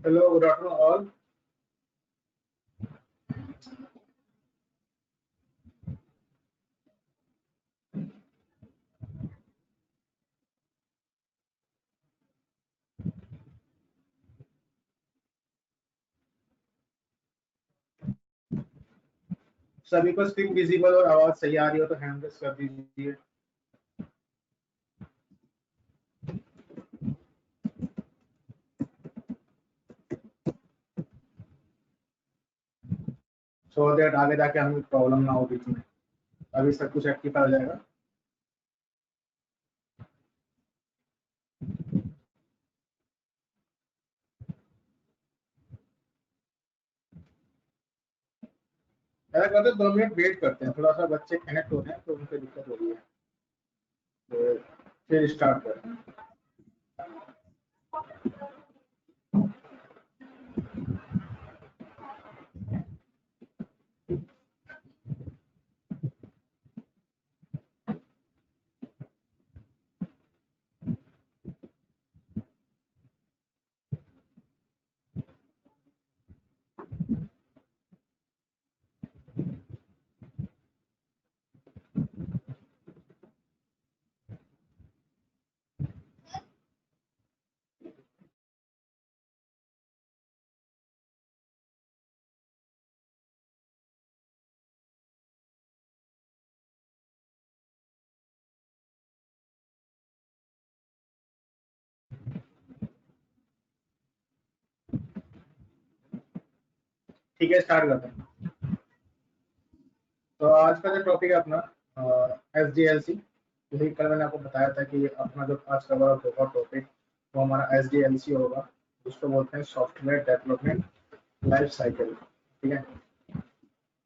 Hello, good afternoon all. सभी को screen visible और आवाज सही आ रही हो तो हैंड रेस कर दीजिए। सो दैट आगे जाके हमें प्रॉब्लम ना हो बीच में। अभी सब कुछ एक्टिव हो जाएगा। ऐसा करते 2 मिनट वेट करते हैं, थोड़ा सा बच्चे कनेक्ट हो रहे हैं तो उनसे दिक्कत हो रही है, तो फिर स्टार्ट करते हैं। ठीक है, स्टार्ट करते हैं। तो आज का जो टॉपिक है अपना SDLC, जैसे कल मैंने आपको बताया था कि अपना जो आज का बड़ा होगा टॉपिक वो हमारा SDLC होगा, उसको बोलते हैं सॉफ्टवेयर डेवलपमेंट लाइफ साइकिल। ठीक है,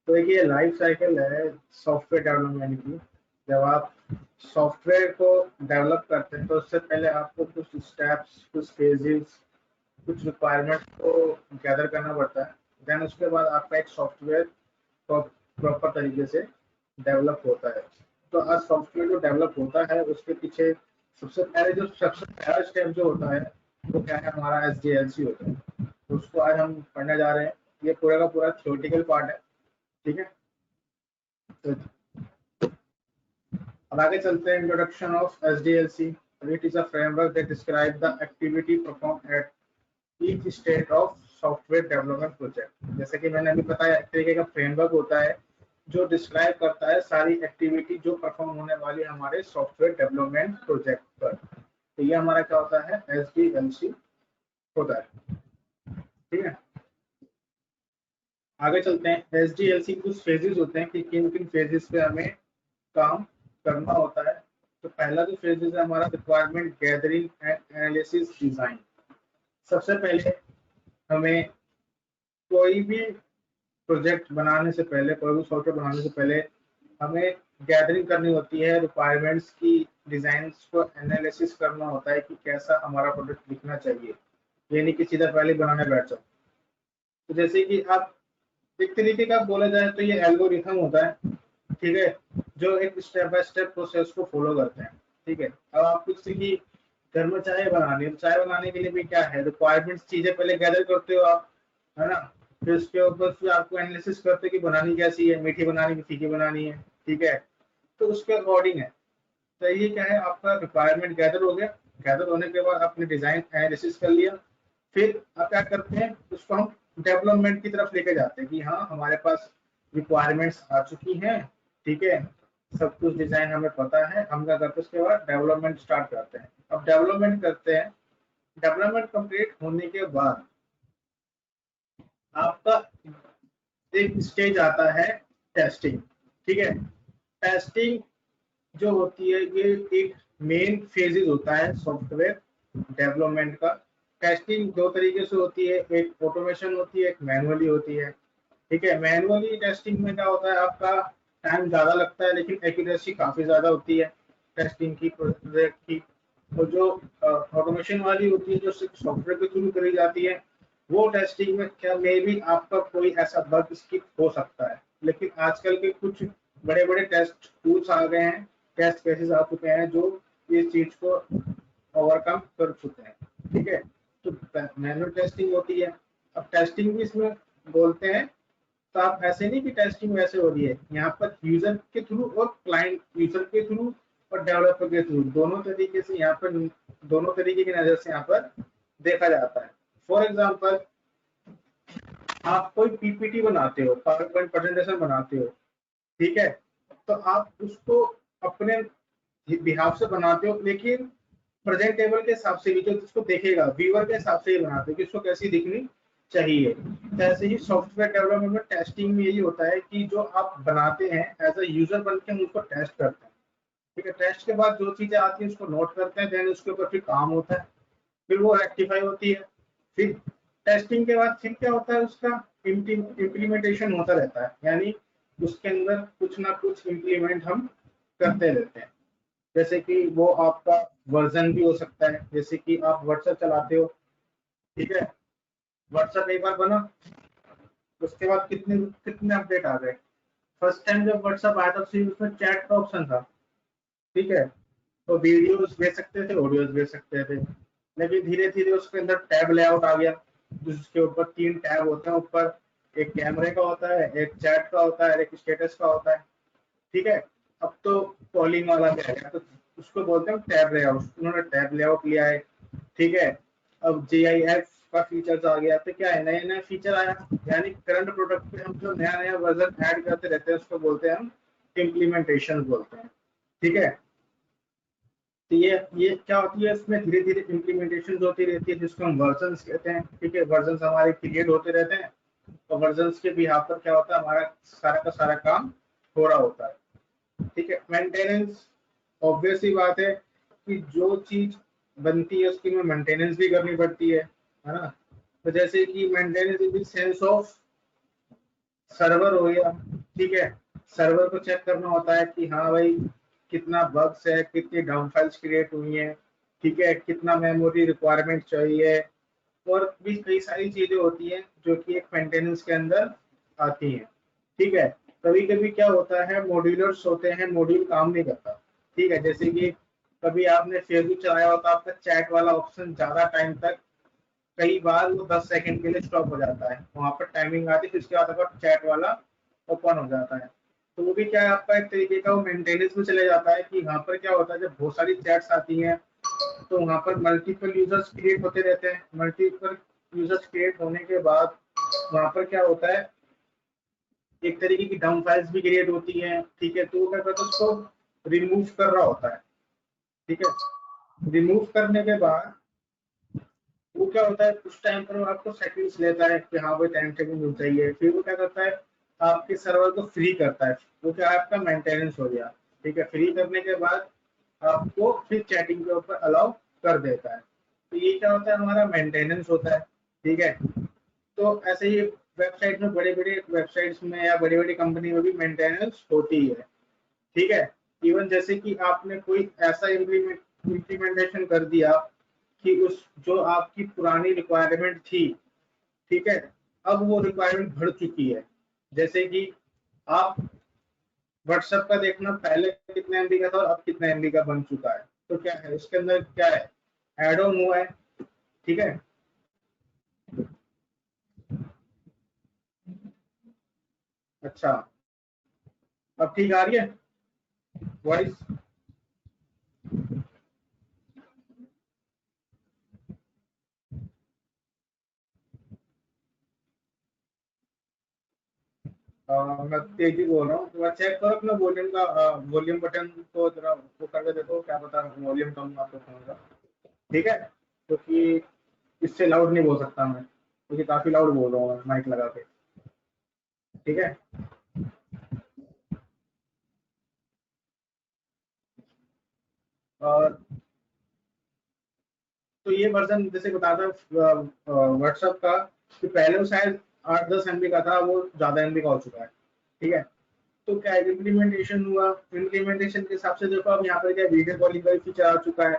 तो एक ये लाइफ साइकिल है सॉफ्टवेयर डेवलपमेंट की। जब आप सॉफ्टवेयर को डेवलप करते हैं तो उससे पहले आपको कुछ स्टेप्स, कुछ फेजेस, कुछ रिक्वायरमेंट्स को गैदर करना पड़ता है। देन उसके बाद आपका एक सॉफ्टवेयर प्रॉपर तरीके से डेवलप होता है। तो आज सॉफ्टवेयर जो डेवलप होता है उसके पीछे सबसे पहला स्टेप जो होता है वो क्या है, हमारा SDLC होता है। तो उसको आज हम पढ़ने जा रहे हैं। ये पूरा का पूरा थ्योरेटिकल पार्ट है। ठीक है, तो अब आगे चलते हैं। Introduction of SDLC। It is a framework that describe the activity perform at each state of software development project. जैसे कि मैंने अभी बताया, एक तरीके का फ्रेमवर्क होता है जो डिस्क्राइब करता है सारी एक्टिविटी जो परफॉर्म होने वाली है हमारे सॉफ्टवेयर डेवलपमेंट प्रोजेक्ट पर। तो ये हमारा क्या होता है, SDLC होता है। ठीक है, आगे चलते हैं। SDLC के कुछ फेजेस होते हैं कि किन किन फेजेस पे हमें काम करना होता है। तो पहला जो फेजेस है हमारा requirement gathering and analysis design. सबसे पहले हमें कोई भी प्रोजेक्ट बनाने से पहले, कोई भी सॉफ्टवेयर बनाने से पहले हमें गैदरिंग करनी होती है रिक्वायरमेंट्स की, डिजाइन्स को एनालिसिस करना होता है कि कैसा हमारा प्रोडक्ट दिखना चाहिए। ये नहीं कि सीधा पहले बनाने बैठ जाओ। तो जैसे कि आप एक तरीके का बोला जाए तो ये एल्गोरिथम होता है। ठीक है, जो एक स्टेप बाय स्टेप प्रोसेस को फॉलो करते हैं। ठीक है, अब आप किसी की घर में चाय बनानी है, तो चाय बनाने के लिए भी क्या है, रिक्वायरमेंट्स चीजें पहले गैदर करते हो आप, है ना। फिर उसके ऊपर फिर आपको एनालिसिस करते हैं कि बनानी कैसी है, मीठी बनानी है, फीकी बनानी है। ठीक है, तो उसके अकॉर्डिंग है। तो ये क्या है, आपका रिक्वायरमेंट गैदर हो गया। गैदर होने के बाद आपने डिजाइन एनालिसिस कर लिया। फिर आप क्या करते हैं, उसको हम डेवलपमेंट की तरफ लेके जाते हैं कि हाँ हमारे पास रिक्वायरमेंट्स आ चुकी हैं। ठीक है, सब कुछ डिजाइन हमें पता है, हम क्या करते हैं उसके बाद डेवलपमेंट स्टार्ट करते हैं। अब डेवलपमेंट करते हैं। डेवलपमेंट कंप्लीट होने के बाद आपका एक स्टेज आता है टेस्टिंग। ठीक है, टेस्टिंग जो होती है ये एक मेन फेजेस होता है सॉफ्टवेयर डेवलपमेंट का। टेस्टिंग दो तरीके से होती है, एक ऑटोमेशन होती है, एक मैनुअली होती है। ठीक है, मैनुअली टेस्टिंग में क्या होता है, आपका टाइम ज्यादा लगता है लेकिन एक्यूरेसी काफी ज्यादा होती है टेस्टिंग की, प्रोजेक्ट की। तो जो ऑटोमेशन वाली होती है जो सिर्फ सॉफ्टवेयर के थ्रू करी जाती है, वो टेस्टिंग में क्या मे भी आपका कोई ऐसा बग स्किप हो सकता है। लेकिन आजकल के कुछ बड़े बड़े टेस्ट टूल्स आ गए हैं, टेस्ट केसेस आ चुके हैं जो इस चीज को ओवरकम कर चुके हैं। ठीक है, तो मैनुअल टेस्टिंग होती है। अब टेस्टिंग भी इसमें बोलते हैं, तो आप ऐसे नहीं कि टेस्टिंग वैसे हो रही है, यहाँ पर यूजर के थ्रू और क्लाइंट यूजर के थ्रू और डेवलपर के थ्रू दोनों तरीके से यहाँ पर, दोनों तरीके की नजर से यहाँ पर देखा जाता है। फॉर एग्जाम्पल, आप कोई पीपीटी बनाते हो, पावर पॉइंट प्रेजेंटेशन बनाते हो, ठीक है, तो आप उसको अपने बिहाफ से बनाते हो, लेकिन प्रेजेंटेबल के हिसाब से भी, जो जिसको देखेगा व्यूअर के हिसाब से ही बनाते हो कि उसको कैसी दिखनी चाहिए। ऐसे ही सॉफ्टवेयर डेवलपमेंट में टेस्टिंग में यही होता है कि जो आप बनाते हैं एज अ यूजर बन के हम उसको टेस्ट करते हैं, ठीक है। टेस्ट के बाद जो चीजें आती है उसको नोट करते हैं, देन उसके ऊपर फिर काम होता है, फिर वो रेक्टिफाई होती है। फिर टेस्टिंग के बाद फिर क्या होता है, उसका इम्प्लीमेंटेशन होता रहता है, यानी उसके अंदर कुछ ना कुछ इम्प्लीमेंट हम करते रहते हैं। जैसे कि वो आपका वर्जन भी हो सकता है, जैसे कि आप व्हाट्सएप चलाते हो, ठीक है, व्हाट्सएप एक बार बना, उसके बाद कितने कितने अपडेट आ गए। फर्स्ट टाइम जब व्हाट्सएप आया था सिर्फ उसमें चैट का ऑप्शन था, ठीक है, तो वीडियोस भेज सकते थे, ऑडियोस भेज सकते थे, लेकिन धीरे धीरे उसके अंदर टैब लेआउट आ गया, जिसके ऊपर 3 टैब होते हैं ऊपर, एक कैमरे का होता है, एक चैट का होता है, एक स्टेटस का होता है, ठीक है। अब तो कॉलिंग वाला भी आ गया, तो उसको बोलते हैं टैब लेआउट, उन्होंने टैब लेआउट लिया है, ठीक है। अब GIF का फीचर्स आ गया, तो क्या है, नए नए फीचर आया, यानी करंट प्रोडक्ट पे हम जो नया नया वर्जन ऐड करते रहते हैं उसको बोलते हैं हम इम्प्लीमेंटेशन बोलते हैं, ठीक है। तो ये क्या होती है, इसमें धीरे धीरे इम्प्लीमेंटेशन होती रहती है, जिसको हम वर्जन्स कहते हैं, ठीक है। वर्जन्स हमारे क्रिएट होते रहते हैं, तो वर्जन्स के बिहाफ पर क्या होता है, हमारा सारा का सारा काम हो रहा होता है, ठीक है। मेंटेनेंस, ऑब्वियस ही बात है कि जो चीज बनती है उसकी में मेंटेनेंस भी करनी पड़ती है ना। तो जैसे कि maintenance in the sense of server हो गया, ठीक है, सर्वर को चेक करना होता है कि हाँ भाई कितना बग्स है, कितनी डाउन फाइल्स क्रिएट हुई हैं, ठीक है, कितना मेमोरी रिक्वायरमेंट चाहिए, और भी कई सारी चीजें होती हैं जो कि एक मेंटेनेंस के अंदर आती हैं, ठीक है। कभी कभी क्या होता है, मॉड्यूलर्स होते हैं, मॉड्यूल काम नहीं करता, ठीक है। जैसे कि कभी आपने फेसबुक चलाया होता, आपका चैट वाला ऑप्शन ज्यादा टाइम तक, कई बार वो 10 सेकंड के लिए स्टॉप हो जाता है, वहां पर टाइमिंग आती है, फिर उसके बाद आपका चैट वाला ओपन हो जाता है। तो वो भी क्या है, आपका एक तरीके का वो मेंटेनेंस में चले जाता है कि वहां पर क्या होता है, जब बहुत सारी चैट्स आती हैं तो वहां पर मल्टीपल यूजर्स क्रिएट होते रहते हैं, मल्टीपल यूजर्स क्रिएट होने के बाद वहां पर क्या होता है, एक तरीके की डाउन फाइल्स भी क्रिएट होती हैं, ठीक है। तो वो क्या करता है, उसको रिमूव कर रहा होता है, ठीक है। रिमूव करने के बाद वो क्या होता है, उस टाइम पर वो आपको सेटिंग्स लेता है कि हाँ भाई टाइम टेबल मिल चाहिए, फिर वो क्या करता है, आपके सर्वर को फ्री करता है, वो क्या है, आपका मेंटेनेंस हो गया, ठीक है। फ्री करने के बाद आपको फिर चैटिंग के ऊपर अलाउ कर देता है। तो ये क्या होता है, हमारा मेंटेनेंस होता है, ठीक है। तो ऐसे ही वेबसाइट में, बड़े बड़े वेबसाइट्स में या बड़ी बड़ी कंपनी में भी मेंटेनेंस होती है, ठीक है। इवन जैसे कि आपने कोई ऐसा इम्प्लीमेंटेशन कर दिया कि उस जो आपकी पुरानी रिक्वायरमेंट थी, ठीक है, अब वो रिक्वायरमेंट बढ़ चुकी है। जैसे कि आप व्हाट्सएप का देखना, पहले कितने एमबी का था और अब कितने एमबी का बन चुका है, तो क्या है उसके अंदर, क्या है, एड ऑन हुआ है, ठीक है। अच्छा, अब ठीक आ रही है वॉइस? मैं तेजी बोल रहा हूँ, तो चेक करो अपना वॉल्यूम का, वॉल्यूम बटन को जरा वो करके देखो, क्या पता वॉल्यूम कम आपको सुनेगा, ठीक है। क्योंकि इससे लाउड नहीं बोल सकता मैं, क्योंकि काफी लाउड बोल रहा हूँ माइक लगा के, ठीक है। और तो ये वर्जन जैसे बता था व्हाट्सएप का, कि पहले वो शायद 8-10 एमबी का था, वो ज्यादा एमबी का हो चुका है, ठीक है। तो क्या इम्प्लीमेंटेशन हुआ, इम्प्लीमेंटेशन के हिसाब से देखो, अब यहाँ पर क्या वीडियो कॉलिंग का फीचर आ चुका है,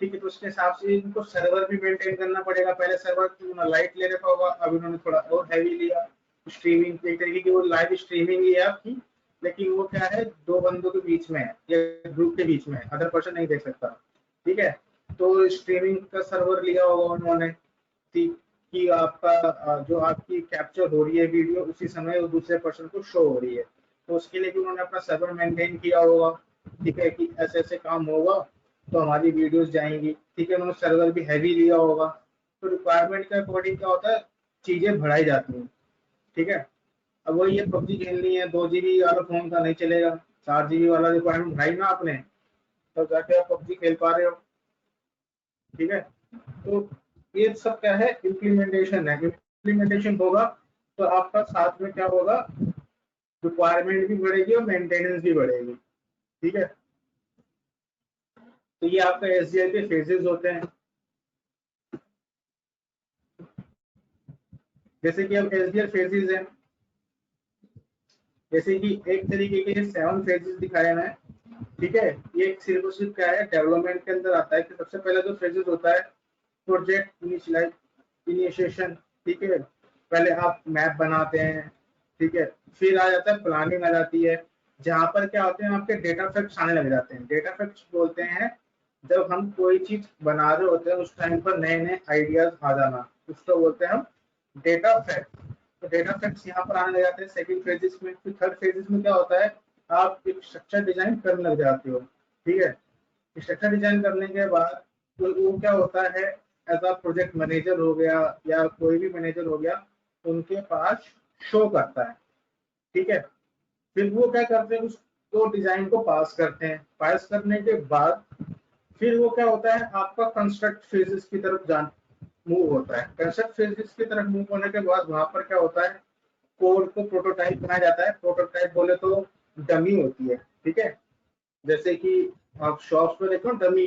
ठीक है। तो उसके हिसाब से इनको सर्वर भी मेंटेन करना पड़ेगा, पहले सर्वर लाइट ले रखा होगा, अब इन्होंने थोड़ा और हैवी लिया, स्ट्रीमिंग एक तरीके की वो लाइव स्ट्रीमिंग ही है आपकी, लेकिन वो क्या है, दो बंदों के बीच में है या ग्रुप के बीच में है, अदर पर्सन नहीं देख सकता, ठीक है। तो स्ट्रीमिंग का सर्वर लिया होगा उन्होंने, कि आपका जो आपकी कैप्चर हो रही है वीडियो उसी समय वो दूसरे पर्सन को शो हो रही है। तो उसके लिए भी उन्होंने अपना सर्वर मेंटेन किया होगा, ठीक है, कि ऐसे ऐसे काम होगा तो हमारी वीडियोस जाएंगी, ठीक है, उन्होंने सर्वर भी हैवी लिया होगा। तो रिक्वायरमेंट के अकॉर्डिंग क्या होता है, चीजें बढ़ाई जाती हैं, ठीक है। अब वही ये पबजी खेलनी है, 2 GB वाला फोन का नहीं चलेगा, 4 GB वाला रिक्वायरमेंट बढ़ाई ना आपने, तब जाके आप पबजी खेल पा रहे हो, ठीक है। तो ये सब क्या है, इम्प्लीमेंटेशन है। इम्प्लीमेंटेशन होगा तो आपका साथ में क्या होगा, रिक्वायरमेंट भी बढ़ेगी और मेंटेनेंस भी बढ़ेगी, ठीक है। तो ये आपका एसडीएल के फेजेस होते हैं। जैसे कि अब एसडीएल फेजेस हैं, जैसे कि एक तरीके के 7 फेजेस दिखाए हैं, ठीक है। ये सिर्फ सिर्फ क्या है, डेवलपमेंट के अंदर आता है कि सबसे पहले जो फेजेस होता है, प्रोजेक्ट इनिशिएशन, ठीक है, पहले आप मैप बनाते हैं, ठीक है। फिर आ जाता है प्लानिंग आ जाती है, जहां पर क्या होते हैं, आपके डेटा फैक्ट्स आने लग जाते हैं। डेटा फैक्ट्स बोलते हैं जब हम कोई चीज बना रहे होते हैं उस टाइम पर नए नए आइडियाज आ जाना, उसको बोलते हैं हम डेटा फैक्ट। तो डेटा फैक्ट्स यहाँ पर आने लग जाते हैं सेकंड फेजिस में। फिर थर्ड फेजिस में क्या होता है, आप एक स्ट्रक्चर डिजाइन करने लग जाते हो, ठीक है। स्ट्रक्चर डिजाइन करने के बाद तो वो क्या होता है, एज अ प्रोजेक्ट मैनेजर हो गया या कोई भी मैनेजर हो गया, उनके पास शो करता है, ठीक है। फिर वो क्या करते हैं, उसको डिजाइन को पास करते हैं। पास करने के बाद फिर वो क्या होता है, आपका कंस्ट्रक्ट फेजेस की तरफ जान मूव होता है। कंस्ट्रक्ट फेजेस की तरफ मूव होने के बाद वहां पर क्या होता है, कोड को प्रोटोटाइप बनाया जाता है। प्रोटोटाइप बोले तो डमी होती है, ठीक है। जैसे कि आप शॉप्स में देखो, डमी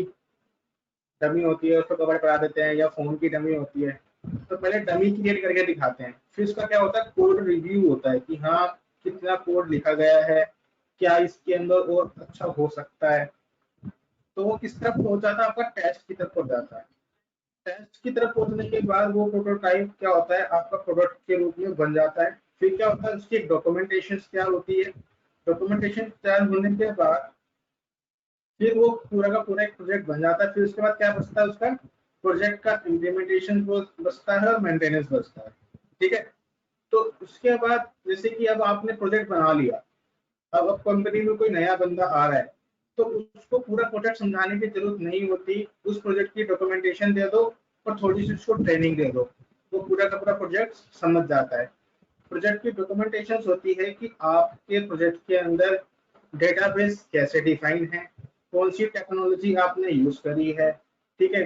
डमी होती है, उसको कवर करा देते हैं, या फोन की डमी होती है। तो पहले डमी क्रिएट करके दिखाते हैं, फिर इसका क्या होता है, कोड रिव्यू होता है कि हाँ कितना कोड लिखा गया है, क्या इसके अंदर और अच्छा हो सकता है। तो वो किस तरफ पहुंच जाता है, आपका टेस्ट की तरफ पहुंच जाता है। टेस्ट की तरफ पहुंचने के बाद वो प्रोटोटाइप क्या होता है, आपका प्रोडक्ट के रूप में बन जाता है। फिर क्या होता है, उसकी डॉक्यूमेंटेशन तैयार होती है। डॉक्यूमेंटेशन तैयार होने के बाद फिर वो पूरा का पूरा एक प्रोजेक्ट बन जाता है। फिर उसके बाद क्या बचता है, उसका प्रोजेक्ट का इम्प्लीमेंटेशन बचता है और मेंटेनेंस बचता है, ठीक है। तो उसके बाद जैसे कि अब आपने प्रोजेक्ट बना लिया, अब कंपनी में कोई नया बंदा आ रहा है, तो उसको पूरा प्रोजेक्ट समझाने की जरूरत नहीं होती। उस प्रोजेक्ट की डॉक्यूमेंटेशन दे दो और थोड़ी सी उसको ट्रेनिंग दे दो, वो पूरा का पूरा प्रोजेक्ट समझ जाता है। प्रोजेक्ट की डॉक्यूमेंटेशन होती है कि आपके प्रोजेक्ट के अंदर डेटाबेस कैसे डिफाइन है, कौन सी टेक्नोलॉजी आपने यूज करी है, ठीक है,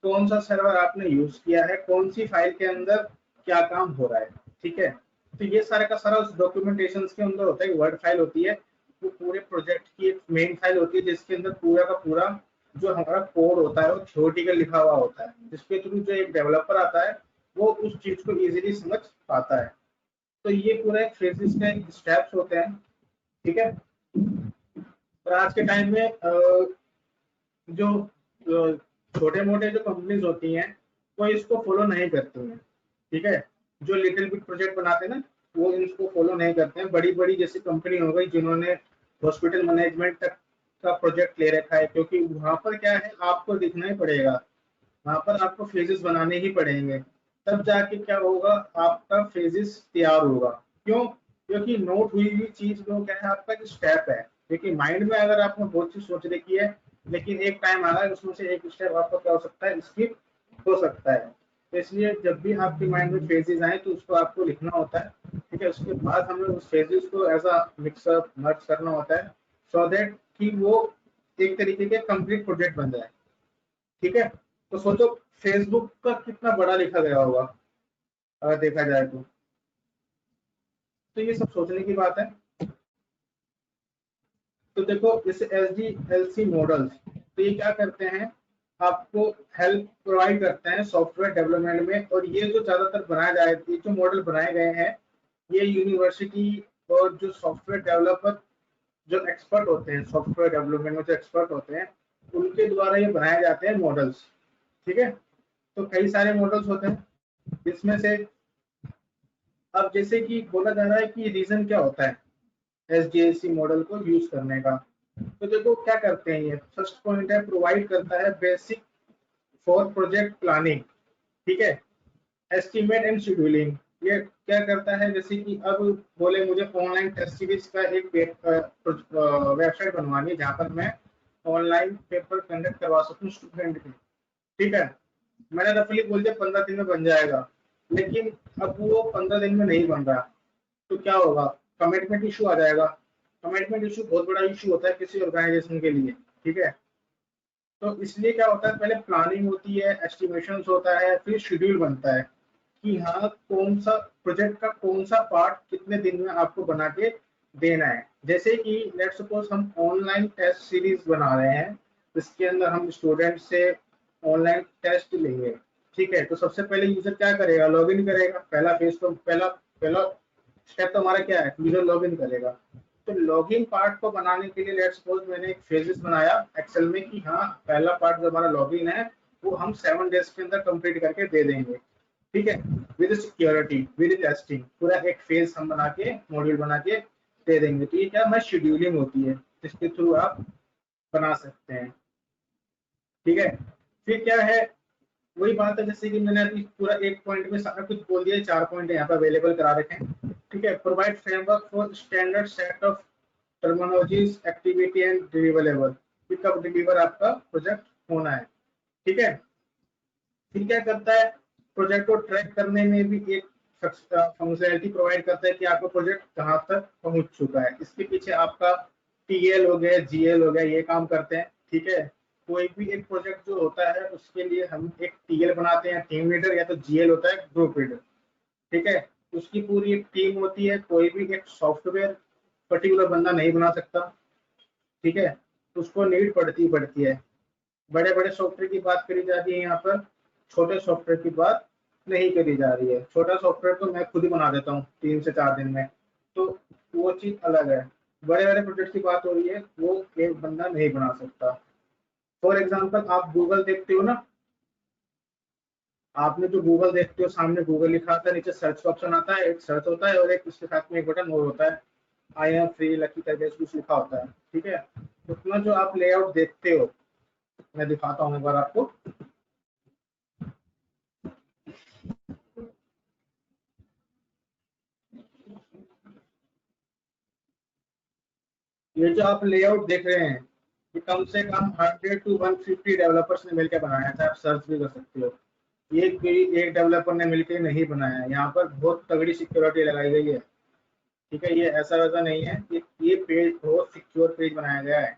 कौन सा सर्वर आपने यूज किया है, कौन सी फाइल के अंदर क्या काम हो रहा है, ठीक है। तो ये सारा का सारा उस डॉक्यूमेंटेशन के अंदर होता है। वर्ड फाइल होती है, वो पूरे प्रोजेक्ट की एक मेन फाइल होती है, जिसके अंदर पूरा का पूरा जो हमारा कोड होता है वो थ्योरेटिकल लिखा हुआ होता है, जिसके थ्रू जो एक डेवलपर आता है वो उस चीज को इजीली समझ पाता है। तो ये पूरा एक फेजिस का स्टेप्स होते हैं, ठीक है। और आज के टाइम में जो छोटे मोटे जो कंपनीज होती हैं वो इसको फॉलो नहीं करती हैं, ठीक है। जो लिटिल बिग प्रोजेक्ट बनाते हैं ना, वो इसको फॉलो नहीं करते हैं। बड़ी बड़ी जैसी कंपनी हो गई जिन्होंने हॉस्पिटल मैनेजमेंट तक का प्रोजेक्ट ले रखा है, क्योंकि वहां पर क्या है, आपको दिखना ही पड़ेगा, वहां पर आपको फेजेस बनाने ही पड़ेंगे, तब जाके क्या होगा, आपका फेजेस तैयार होगा। क्यों? क्योंकि नोट हुई हुई चीज जो क्या है, आपका एक स्टेप है। क्योंकि माइंड में अगर आपने बहुत चीज सोच रखी है, लेकिन एक टाइम आ रहा है उसमें से एक स्टेप आपका क्या हो सकता है, स्किप हो सकता है। तो इसलिए जब भी आपके माइंड में फेजेस आए तो उसको आपको लिखना होता है, ठीक है। उसके बाद हमें उस फेजेस को एज अ मिक्सअप मर्ज करना होता है, सो दैट कि वो एक तरीके के कंप्लीट प्रोजेक्ट बन जाए, ठीक है। तो सोचो फेसबुक का कितना बड़ा लिखा गया होगा अगर देखा जाए तो ये सब सोचने की बात है। तो देखो जैसे S D L C models, तो ये क्या करते हैं, आपको हेल्प प्रोवाइड करते हैं सॉफ्टवेयर डेवलपमेंट में। और ये जो ज्यादातर बनाए जाए, ये जो मॉडल बनाए गए हैं, ये यूनिवर्सिटी और जो सॉफ्टवेयर डेवलपर जो एक्सपर्ट होते हैं, सॉफ्टवेयर डेवलपमेंट में जो एक्सपर्ट होते हैं, उनके द्वारा ये बनाए जाते हैं मॉडल्स, ठीक है। तो कई सारे मॉडल्स होते हैं जिसमें से अब जैसे कि बोला जा रहा है कि रीजन क्या होता है एसडीएलसी मॉडल को यूज करने का। तो देखो क्या करते हैं, ये फर्स्ट पॉइंट है, प्रोवाइड करता है बेसिक फॉर प्रोजेक्ट प्लानिंग, ठीक है। एस्टिमेट एंड शेड्यूलिंग, ये क्या करता है, जैसे कि अब बोले मुझे ऑनलाइन टेस्ट सीरीज का एक वेबसाइट बनवानी है जहाँ पर मैं ऑनलाइन पेपर कंडक्ट करवा सकूँ स्टूडेंट की, ठीक है। मैंने रफली बोल दिया 15 दिन में बन जाएगा, लेकिन अब वो 15 दिन में नहीं बन रहा, तो क्या होगा, कमिटमेंट इशू आ जाएगा। कमिटमेंट इशू बहुत बड़ा इशू होता है किसी ऑर्गेनाइजेशन के लिए, ठीक है। तो इसलिए क्या होता है, पहले प्लानिंग होती है, एस्टिमेशन होता है, फिर शेड्यूल बनता है कि हाँ कौन सा प्रोजेक्ट का कौन सा पार्ट कितने दिन में आपको बना के देना है। जैसे कि लेट्स सपोज हम ऑनलाइन टेस्ट सीरीज बना रहे हैं, इसके अंदर हम स्टूडेंट से ऑनलाइन टेस्ट लेंगे, ठीक है। तो सबसे पहले यूजर क्या करेगा, लॉग इन करेगा। पहला फेज तो पहला पहला स्टेप तो हमारा क्या है, यूजर लॉग इन करेगा। तो लॉगिन पार्ट को बनाने के लिए लेट्स सपोज मैंने एक फेजेस बनाया एक्सेल में कि हाँ पहला पार्ट जो हमारा लॉगिन है वो हम 7 डेज के अंदर कंप्लीट करके दे देंगे, ठीक है। विद सिक्योरिटी विद टेस्टिंग पूरा एक फेज हम बना के मॉड्यूल बना के दे देंगे। तो ये क्या हमारी शेड्यूलिंग होती है जिसके थ्रू आप बना सकते हैं, ठीक है। फिर क्या है, वही बात है जैसे कि मैंने अभी पूरा एक पॉइंट में सारा कुछ बोल दिया, 4 पॉइंट यहाँ पर अवेलेबल करा रखे हैं, ठीक है। Provide framework for standard set of terminologies activity and deliverable, कि कब डिलीवर आपका प्रोजेक्ट होना है, ठीक है। फिर क्या करता है, प्रोजेक्ट को ट्रैक करने में भी एक फंक्शनैलिटी प्रोवाइड करता है कि आपका प्रोजेक्ट कहाँ तक पहुंच चुका है। इसके पीछे आपका टीएल हो गया, जीएल हो गया, ये काम करते हैं, ठीक है। कोई भी एक प्रोजेक्ट जो होता है उसके लिए हम एक टीएल बनाते हैं, टीम लीडर, या तो जीएल होता है ग्रुप लीडर, ठीक है। उसकी पूरी एक टीम होती है, कोई भी एक सॉफ्टवेयर पर्टिकुलर बंदा नहीं बना सकता, ठीक है। उसको नीड पड़ती है। बड़े बड़े सॉफ्टवेयर की बात करी जा रही है यहाँ पर, छोटे सॉफ्टवेयर की बात नहीं करी जा रही है। छोटा सॉफ्टवेयर तो मैं खुद ही बना देता हूँ 3 से 4 दिन में, तो वो चीज अलग है। बड़े बड़े प्रोजेक्ट की बात हो रही है, वो एक बंदा नहीं बना सकता। फॉर एग्जाम्पल आप गूगल देखते हो ना, आपने जो गूगल देखते हो सामने गूगल लिखा आता है, नीचे सर्च का ऑप्शन आता है, एक सर्च होता है और एक उसके साथ में एक बटन और होता है, आई एम फ्री लकी करके कुछ लिखा होता है, ठीक है। उसमें जो आप लेआउट देखते हो, मैं दिखाता हूँ एक बार आपको। ये जो आप लेआउट देख रहे हैं, ये कम से कम 100 to 150 डेवलपर्स ने मिलकर बनाया था, आप सर्च भी कर सकते हो। ये कोई एक डेवलपर ने मिलकर नहीं बनाया है, यहाँ पर बहुत तगड़ी सिक्योरिटी लगाई गई है, ठीक है। ये ऐसा वैसा नहीं है, ये पेज बहुत सिक्योर पेज बनाया गया है,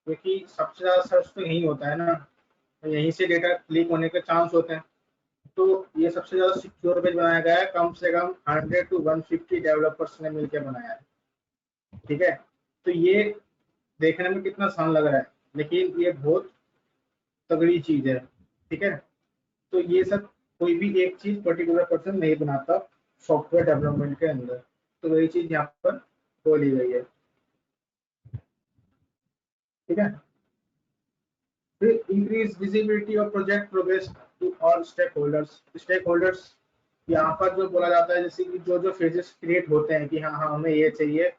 क्योंकि सबसे ज्यादा सर्च तो यही होता है ना, तो यहीं से डेटा लीक होने के चांस होते हैं। तो ये सबसे ज्यादा सिक्योर पेज बनाया गया है, कम से कम 100 to 150 डेवलपर्स ने मिलकर बनाया है, ठीक है। तो ये देखने में कितना आसान लग रहा है, लेकिन ये बहुत तगड़ी चीज है, ठीक है। तो ये सब कोई भी एक चीज पर्टिकुलर पर्सन नहीं बनाता सॉफ्टवेयर डेवलपमेंट के अंदर, तो वही चीज यहाँ पर बोली गई है, ठीक है। फिर increase visibility of project progress to all stakeholders, यहाँ पर जो बोला जाता है जैसे कि जो जो फेजेस क्रिएट होते हैं कि हाँ हाँ हमें ये चाहिए,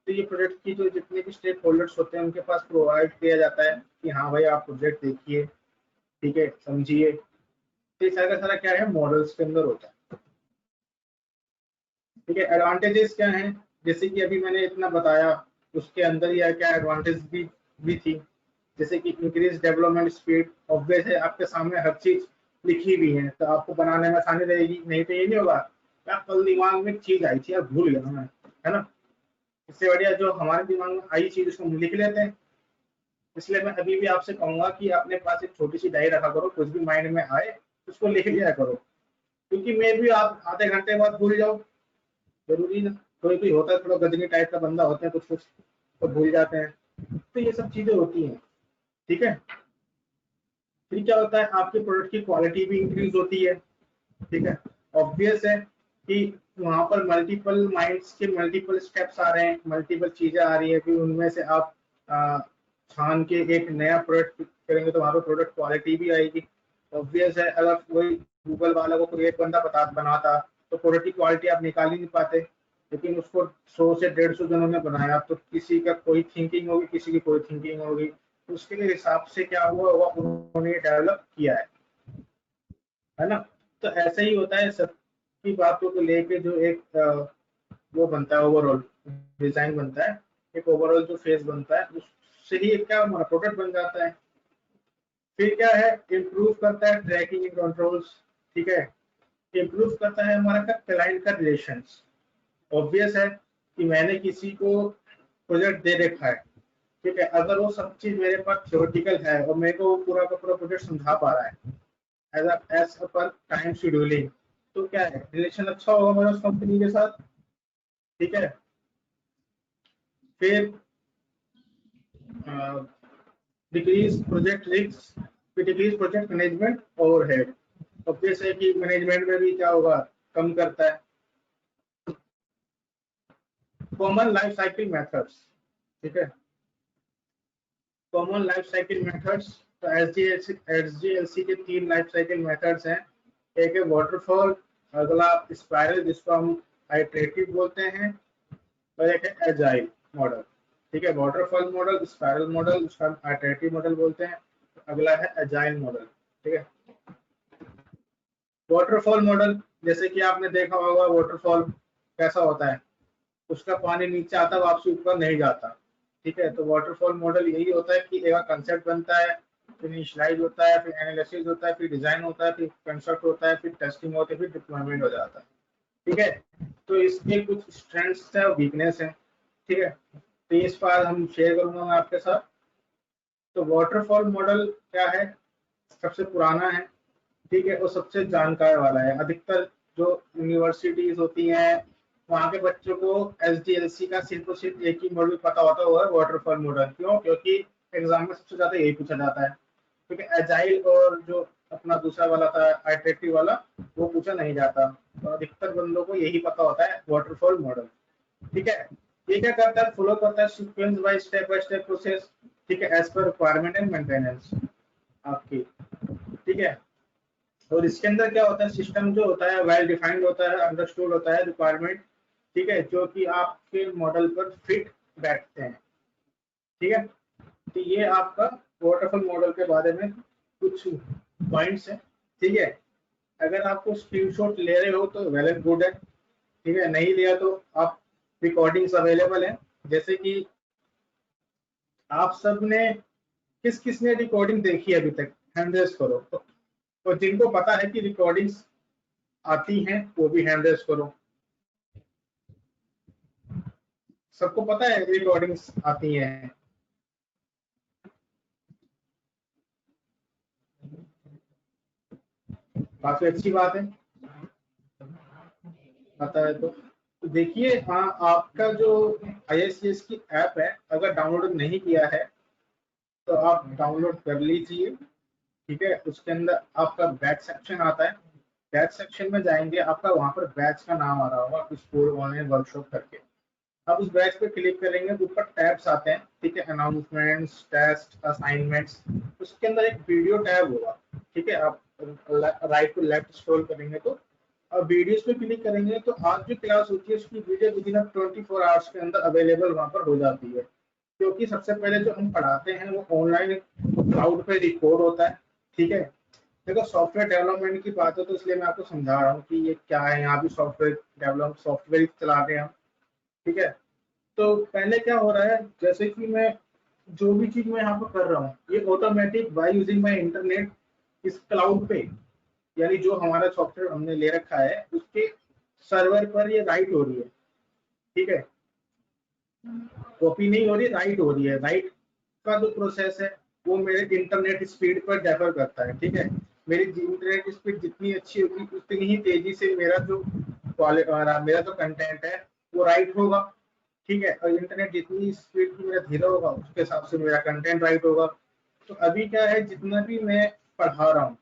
तो ये प्रोजेक्ट की जो जितने भी स्टेक होल्डर्स होते हैं उनके पास प्रोवाइड किया जाता है कि हाँ भाई आप प्रोजेक्ट देखिए, ठीक है, समझिए। तो ये सारा का सारा क्या है, मॉडल्स के अंदर होता है, ठीक है। एडवांटेजेस क्या हैं, जैसे कि अभी मैंने इतना बताया, उसके अंदर ही क्या एडवांटेज भी थी, जैसे कि इंक्रीज डेवलपमेंट स्पीड। ऑब्वियस है, आपके सामने हर चीज लिखी भी है तो आपको बनाने में आसानी रहेगी, नहीं तो ये नहीं होगा क्या कल दिमाग में एक चीज आई थी यार भूल गया मैं, है ना। इससे बढ़िया जो हमारे दिमाग में आई चीज उसको हम लिख लेते हैं। इसलिए मैं अभी भी आपसे कहूंगा कि अपने पास एक छोटी सी डायरी रखा करो, कुछ भी माइंड में आए उसको लिख लिया करो, क्योंकि मैं भी आप आधे घंटे बाद भूल जाओ, जरूरी ना। कोई कोई होता है थोड़ा गजनी टाइप का बंदा होता है, कुछ कुछ तो भूल जाते हैं, तो ये सब चीजें होती हैं, ठीक है। फिर क्या होता है, आपके प्रोडक्ट की क्वालिटी भी इंक्रीज होती है, ठीक है। ऑब्वियस है कि वहां पर मल्टीपल माइंड्स के मल्टीपल स्टेप्स आ रहे हैं, मल्टीपल चीजें आ रही है, फिर उनमें से आप छान के एक नया प्रोडक्ट करेंगे तो वहां पर प्रोडक्ट क्वालिटी भी आएगी। ऑब्वियस है, अगर कोई गूगल वाला को कोई एक बंदा बनाता तो प्रोडक्ट की क्वालिटी आप निकाल ही नहीं पाते, लेकिन उसको 100 से 150 जनों ने बनाया, तो किसी का कोई थिंकिंग होगी, किसी की कोई थिंकिंग होगी, तो उसके लिए हिसाब से क्या हुआ होगा उन्होंने डेवलप किया है ना। तो ऐसे ही होता है सबकी बातों को लेके जो एक वो बनता है, ओवरऑल डिजाइन बनता है, एक ओवरऑल जो फेस बनता है, उससे ही एक क्या हमारा प्रोडक्ट बन जाता है। फिर क्या है, इम्प्रूव करता है ट्रैकिंग एंड कंट्रोल्स, ठीक है। इम्प्रूव करता है हमारा का क्लाइंट का रिलेशंस। ऑब्वियस है कि मैंने किसी को प्रोजेक्ट दे रखा है, ठीक है, अगर वो सब चीज मेरे पास थ्योरेटिकल है और मेरे को पूरा का पूरा प्रोजेक्ट समझा पा रहा है एज पर टाइम शेड्यूलिंग, तो क्या है, रिलेशन अच्छा होगा मेरा उस कंपनी के साथ, ठीक है। फिर डिक्रीज प्रोजेक्ट रिस्क, फिर decrease project management overhead. Obvious है कि मैनेजमेंट में भी क्या होगा, कम करता है। कॉमन लाइफ साइकिल मेथड्स, ठीक है, कॉमन लाइफ साइकिल मेथड्स। तो एसडीएलसी के 3 लाइफ साइकिल मेथड्स हैं। एक है वाटरफॉल, अगला स्पाइरल जिसको हम आइटरेटिव बोलते हैं, और एक है एजाइल मॉडल, ठीक है। वाटरफॉल मॉडल, स्पाइरल मॉडल, उसका हम आइटरेटिव मॉडल बोलते हैं, अगला है एजाइल मॉडल, ठीक है। वाटरफॉल मॉडल, जैसे कि आपने देखा होगा वाटरफॉल कैसा होता है, उसका पानी नीचे आता वापसी ऊपर नहीं जाता, ठीक है। तो वाटरफॉल मॉडल यही होता है कि एक कंसेप्ट बनता है, फिर इनिशियलाइज होता है, फिर एनालिसिस होता है, फिर डिजाइन होता है, फिर कंस्ट्रक्ट होता है, फिर टेस्टिंग होती है, फिर डिप्लॉयमेंट हो जाता है, ठीक है। तो इसके कुछ स्ट्रेंथ्स है और वीकनेस है, ठीक है। तो इस बार हम शेयर करूंगा मैं आपके साथ। तो वाटरफॉल मॉडल क्या है, सबसे पुराना है, ठीक है, और सबसे जानकार वाला है। अधिकतर जो यूनिवर्सिटीज होती हैं वहाँ के बच्चों को एसडीएलसी का सिर्फ और सिर्फ एक ही मॉडल पता होता है, वो है वाटरफॉल मॉडल। क्यों? क्योंकि एग्जाम में सबसे ज्यादा यही पूछा जाता है, क्योंकि एजाइल और जो अपना दूसरा वाला था आइटरेटिव वाला, वो पूछा नहीं जाता। तो अधिकतर बंदों को यही पता होता है वाटरफॉल मॉडल, ठीक है। ये क्या करता है, फॉलो करता है सीक्वेंस बाय स्टेप प्रोसेस, ठीक है, as per requirement and maintenance आपकी, ठीक है। और इसके अंदर क्या होता है, सिस्टम जो होता है वेल डिफाइंड होता है, अंडरस्टूड होता है रिक्वायरमेंट, ठीक है, जो कि आपके मॉडल पर फिट बैठते हैं, ठीक है। तो ये आपका वाटरफॉल मॉडल के बारे में कुछ पॉइंट्स है, ठीक है। अगर आपको स्क्रीनशॉट ले रहे हो तो वेल एंड गुड है, ठीक है, नहीं लिया तो आप रिकॉर्डिंग्स अवेलेबल है। जैसे कि आप सब ने किस किस ने रिकॉर्डिंग देखी है अभी तक, हैंड रेज करो। तो जिनको पता है कि रिकॉर्डिंग्स आती हैं वो भी हैंड रेज करो। सबको पता है रिकॉर्डिंग्स आती हैं? काफी अच्छी बात है, पता है तो देखिए, हाँ, आपका जो आईएससीएस की ऐप है, अगर डाउनलोड नहीं किया है तो आप डाउनलोड कर लीजिए, ठीक है। उसके अंदर आपका बैच सेक्शन आता है, बैच सेक्शन में जाएंगे, आपका वहां पर बैच का नाम आ रहा होगा, स्कूल ऑनलाइन वर्कशॉप करके। आप उस बैच पे क्लिक करेंगे तो ऊपर टैब्स आते हैं, ठीक है, अनाउंसमेंट्स, टेस्ट, असाइनमेंट्स। उसके अंदर एक वीडियो टैब होगा, ठीक है। आप राइट टू लेफ्ट स्क्रॉल करेंगे तो अब वीडियोस पे क्लिक करेंगे तो आज जो क्लास होती है उसकी वीडियो विद इन 24 आवर्स के अंदर अवेलेबल वहां पर हो जाती है। क्योंकि सबसे पहले जो हम पढ़ाते हैं वो ऑनलाइन क्लाउड पे रिकॉर्ड होता है, ठीक है। देखो, सॉफ्टवेयर डेवलपमेंट की बात है तो इसलिए मैं आपको समझा रहा हूँ कि ये क्या है, यहाँ भी सॉफ्टवेयर डेवलप, सॉफ्टवेयर चला रहे हैं हम, ठीक है। तो पहले क्या हो रहा है, जैसे कि मैं जो भी चीज मैं यहाँ पर कर रहा हूँ ये automatic by using my internet इस क्लाउड पे, यानी जो हमारा सॉफ्टवेयर हमने ले रखा है उसके सर्वर पर ये राइट हो रही है, ठीक है। कॉपी नहीं हो रही, राइट हो रही है। राइट का जो प्रोसेस है वो मेरे इंटरनेट स्पीड पर डिफर करता है, ठीक है। मेरी इंटरनेट स्पीड जितनी अच्छी होगी उतनी ही तेजी से मेरा जो कंटेंट है वो राइट होगा, ठीक है। और इंटरनेट जितनी स्पीड की मेरा धीरा होगा उसके हिसाब से मेरा कंटेंट राइट होगा। तो अभी क्या है, जितना भी मैं पढ़ा रहा हूँ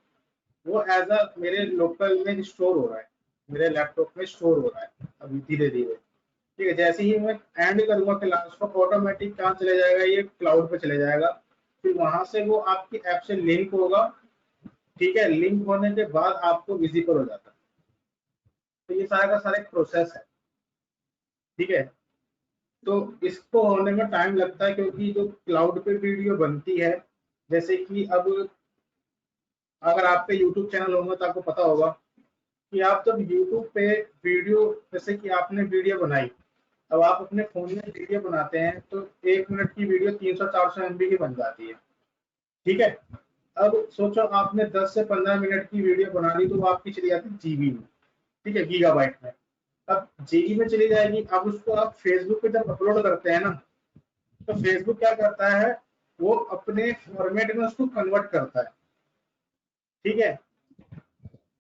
वो एज अ मेरे लोकल में स्टोर हो रहा है, मेरे लैपटॉप में स्टोर हो रहा है अभी धीरे धीरे, ठीक है। जैसे ही मैं एंड करूंगा क्लास को ऑटोमेटिक कहाँ चले जाएगा, ये क्लाउड पे चले जाएगा। फिर वहां से वो आपकी ऐप से लिंक होगा, ठीक है। लिंक होने के बाद आपको विजिबल हो जाता है। तो ये सारा का सारा एक प्रोसेस है, ठीक है। तो इसको होने में टाइम लगता है क्योंकि जो क्लाउड पे वीडियो बनती है, जैसे कि अब अगर आप पे यूट्यूब चैनल होगा तो आपको पता होगा कि आप जब YouTube पे वीडियो, जैसे कि आपने वीडियो बनाई, अब आप अपने फोन में वीडियो बनाते हैं तो 1 मिनट की वीडियो 300-400 MB की बन जाती है, ठीक है। अब सोचो आपने 10 से 15 मिनट की वीडियो बना ली तो वो आपकी चली जाती है जीबी में, ठीक है, गीगाबाइट में। अब जीबी में चली जाएगी, अब उसको आप फेसबुक पे जब अपलोड करते हैं ना, तो फेसबुक क्या करता है, वो अपने फॉर्मेट में उसको कन्वर्ट करता है, ठीक है।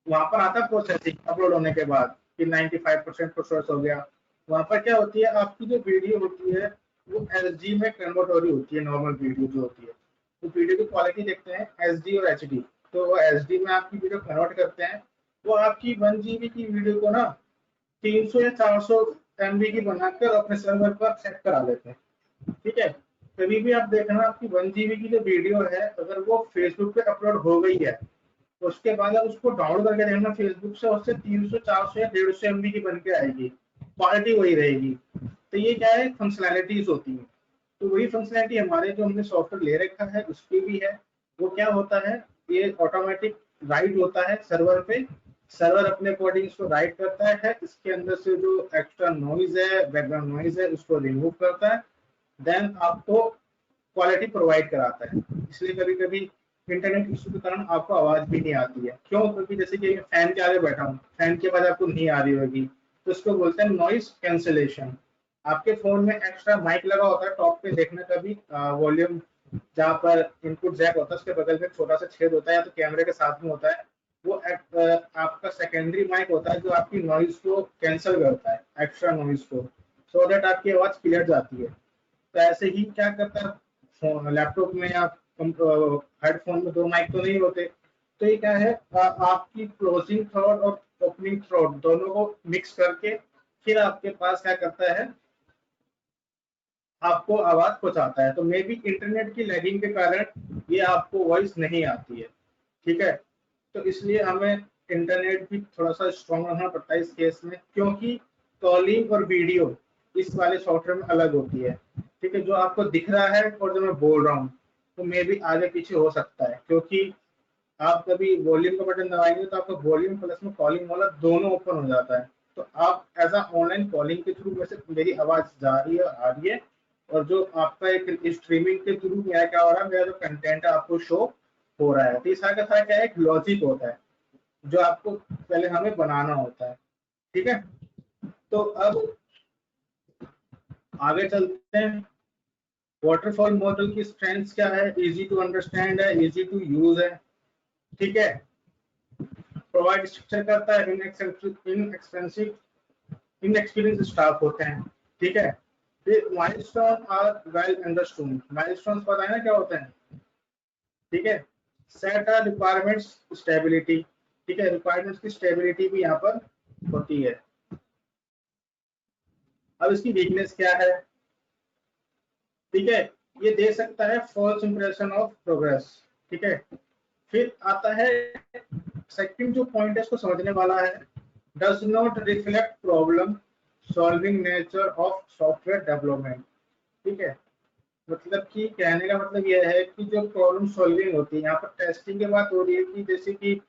वहां पर आता है प्रोसेसिंग अपलोड होने के बाद कि 95% प्रोसेस हो गया। वहां पर क्या होती है, आपकी जो वीडियो होती है वो एसडी में कन्वर्ट हो रही होती है, नॉर्मल वीडियो जो होती है। तो वीडियो की क्वालिटी देखते हैं एसडी और एचडी, तो वो एसडी में आपकी वीडियो कन्वर्ट करते हैं, वो आपकी 1 GB की वीडियो को ना 300 या 400 MB की बनाकर अपने सर्वर पर सेट करा देते हैं, ठीक है। कभी भी आप देखना, आपकी 1 GB की जो वीडियो है अगर वो फेसबुक पे अपलोड हो गई है, तो उसके बाद आप उसको डाउनलोड करके देखना फेसबुक से, उससे 300 400 या 150 MB की बन के आएगी, क्वालिटी वही रहेगी। तो ये क्या है, फंक्शनैलिटीज होती है। तो वही फंक्शनैलिटी हमारे जो हमने सॉफ्टवेयर ले रखा है उसकी भी है। वो क्या होता है, ये ऑटोमेटिक राइट होता है सर्वर पे, सर्वर अपने अकॉर्डिंग इसको राइट करता है, इसके अंदर से जो एक्स्ट्रा नॉइज है, बैकग्राउंड नॉइज है, उसको रिमूव करता है, देन आपको क्वालिटी प्रोवाइड कराता है। इसलिए कभी कभी इंटरनेट इशू के कारण आपको आवाज भी नहीं आती है, क्यों, क्योंकि जैसे कि फैन के आगे बैठा हूँ, फैन के बाद आपको नहीं आ रही होगी, तो इसको बोलते हैं नॉइज कैंसिलेशन। आपके फोन में एक्स्ट्रा माइक लगा होता है टॉप पे, देखना कभी वॉल्यूम जहाँ पर इनपुट जैक होता है उसके बगल में छोटा सा छेद होता है, या तो कैमरे के साथ में होता है, वो आपका सेकेंडरी माइक होता है जो आपकी नॉइज को कैंसिल करता है, एक्स्ट्रा नॉइज को, सो दैट आपकी आवाज क्लियर जाती है। तो ऐसे ही क्या करता है, लैपटॉप में या हेडफोन में दो माइक तो नहीं होते, तो ये क्या है, आपकी क्लोजिंग थ्रॉट और ओपनिंग थ्रॉट दोनों को मिक्स करके फिर आपके पास क्या करता है, आपको आवाज पहुंचाता है। तो मे बी इंटरनेट की लैगिंग के कारण ये आपको वॉइस नहीं आती है, ठीक है। तो इसलिए हमें इंटरनेट भी थोड़ा सा स्ट्रॉन्ग रहना पड़ता है इस केस में, क्योंकि कॉलिंग और वीडियो इस वाले सॉफ्टवेयर में अलग होती है, ठीक है। जो आपको दिख रहा है और जो मैं बोल रहा हूँ तो मे भी आगे पीछे हो सकता है, क्योंकि आप कभी वॉल्यूम का बटन दबाएंगे तो आपका वॉल्यूम प्लस में कॉलिंग वाला दोनों ओपन हो जाता है। तो आप एज अ ऑनलाइन कॉलिंग के थ्रू वैसे मेरी आवाज जा रही है, आ रही है, और जो आपका एक स्ट्रीमिंग के थ्रू मेरा क्या हो रहा है, मेरा जो कंटेंट है आपको शो हो रहा है। तो इस का सारा क्या है, एक लॉजिक होता है जो आपको पहले हमें बनाना होता है, ठीक है। तो अब आगे चलते हैं। वाटरफॉल मॉडल की स्ट्रेंथ्स क्या है, इजी टू अंडरस्टैंड है, इजी टू यूज है, ठीक है। प्रोवाइड स्ट्रक्चर करता है, इनएक्सपीरियंस स्टाफ होते हैं, ठीक है। फिर milestone are well understood, milestone पता है ना क्या होते हैं, ठीक है। सेट आर रिक्वायरमेंट्स स्टेबिलिटी, ठीक है, रिक्वायरमेंट्स की स्टेबिलिटी भी यहाँ पर होती है। अब इसकी वीकनेस क्या है, ठीक है, ये दे सकता है फॉल्स इंप्रेशन ऑफ प्रोग्रेस, ठीक है। फिर आता है सेकंड जो पॉइंट है इसको समझने वाला है, does not reflect problem solving nature of software development, ठीक है। मतलब कि कहने का मतलब यह है कि जो प्रॉब्लम सॉल्विंग होती है, यहाँ पर टेस्टिंग की बात हो रही है कि जैसे कि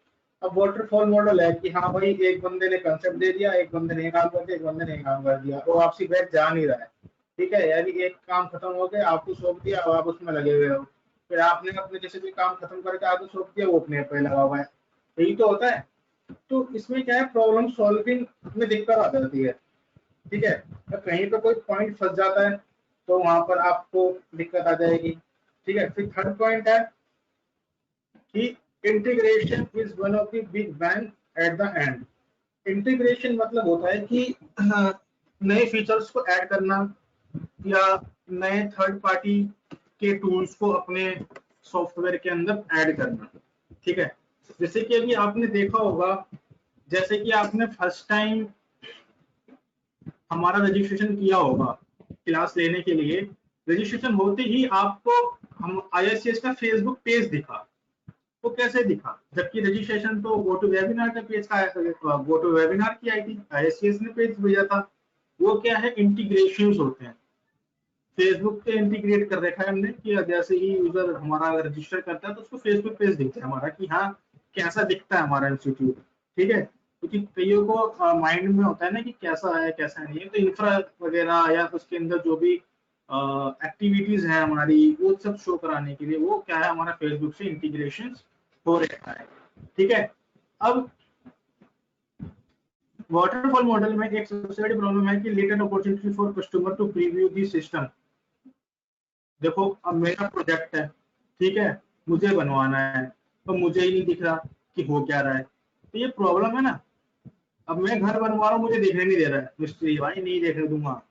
अब वाटरफॉल मॉडल है कि हाँ भाई एक बंदे ने कंसेप्ट दे दिया, एक बंदे ने काम कर दिया, एक बंदे ने काम कर दिया, वो आपसी बैठ जा नहीं रहा है, ठीक है। यानी एक काम खत्म हो गया, आपको सौंप दिया, अब आप उसमें लगे हुए हो, फिर आपने अपने जैसे भी काम खत्म करके आपको सौंप दिया, वो अपने पे लगा हुआ है, यही तो होता है। तो इसमें क्या है, प्रॉब्लम सॉल्विंग में दिक्कत आ जाती है, ठीक है। तो कहीं पे कोई पॉइंट फंस जाता है तो वहां पर आपको दिक्कत आ जाएगी, ठीक है। फिर थर्ड पॉइंट है कि integration is one of the big bang at the end. Integration मतलब होता है कि नए फीचर्स को ऐड करना या नए थर्ड पार्टी के टूल्स को अपने सॉफ्टवेयर के अंदर ऐड करना, ठीक है। जैसे कि अभी आपने देखा होगा, जैसे कि आपने फर्स्ट टाइम हमारा रजिस्ट्रेशन किया होगा क्लास लेने के लिए, रजिस्ट्रेशन होते ही आपको हम ISCS का फेसबुक पेज दिखा। वो कैसे दिखा, जबकि रजिस्ट्रेशन तो गो टू वेबिनार का पेज का, गो टू वेबिनार की आई थी, ISCS ने पेज भेजा था। वो क्या है, इंटीग्रेशन होते हैं, फेसबुक पे इंटीग्रेट कर रखा है हमने कि जैसे ही यूजर हमारा रजिस्टर करता है तो उसको फेसबुक पेज दिखता है हमारा कि हाँ कैसा दिखता है हमारा इंस्टीट्यूट, ठीक है। क्योंकि कईयों को माइंड में होता है ना कि कैसा है कैसा नहीं है, तो इंफ्रा वगैरह या उसके अंदर जो भी एक्टिविटीज है हमारी वो सब शो कराने के लिए वो क्या है हमारा फेसबुक से इंटीग्रेशन हो रहा है। ठीक है। अब वाटरफॉल मॉडल में एक सबसे बड़ी प्रॉब्लम है कि latest opportunity for customer to preview the system. देखो अब मेरा प्रोजेक्ट है, ठीक है, मुझे बनवाना है, तो मुझे ही नहीं दिख रहा कि हो क्या रहा है, तो ये प्रॉब्लम है ना। अब मैं घर बनवा रहा हूँ, मुझे देखने नहीं दे रहा है मिस्त्री भाई, नहीं देखने दूंगा,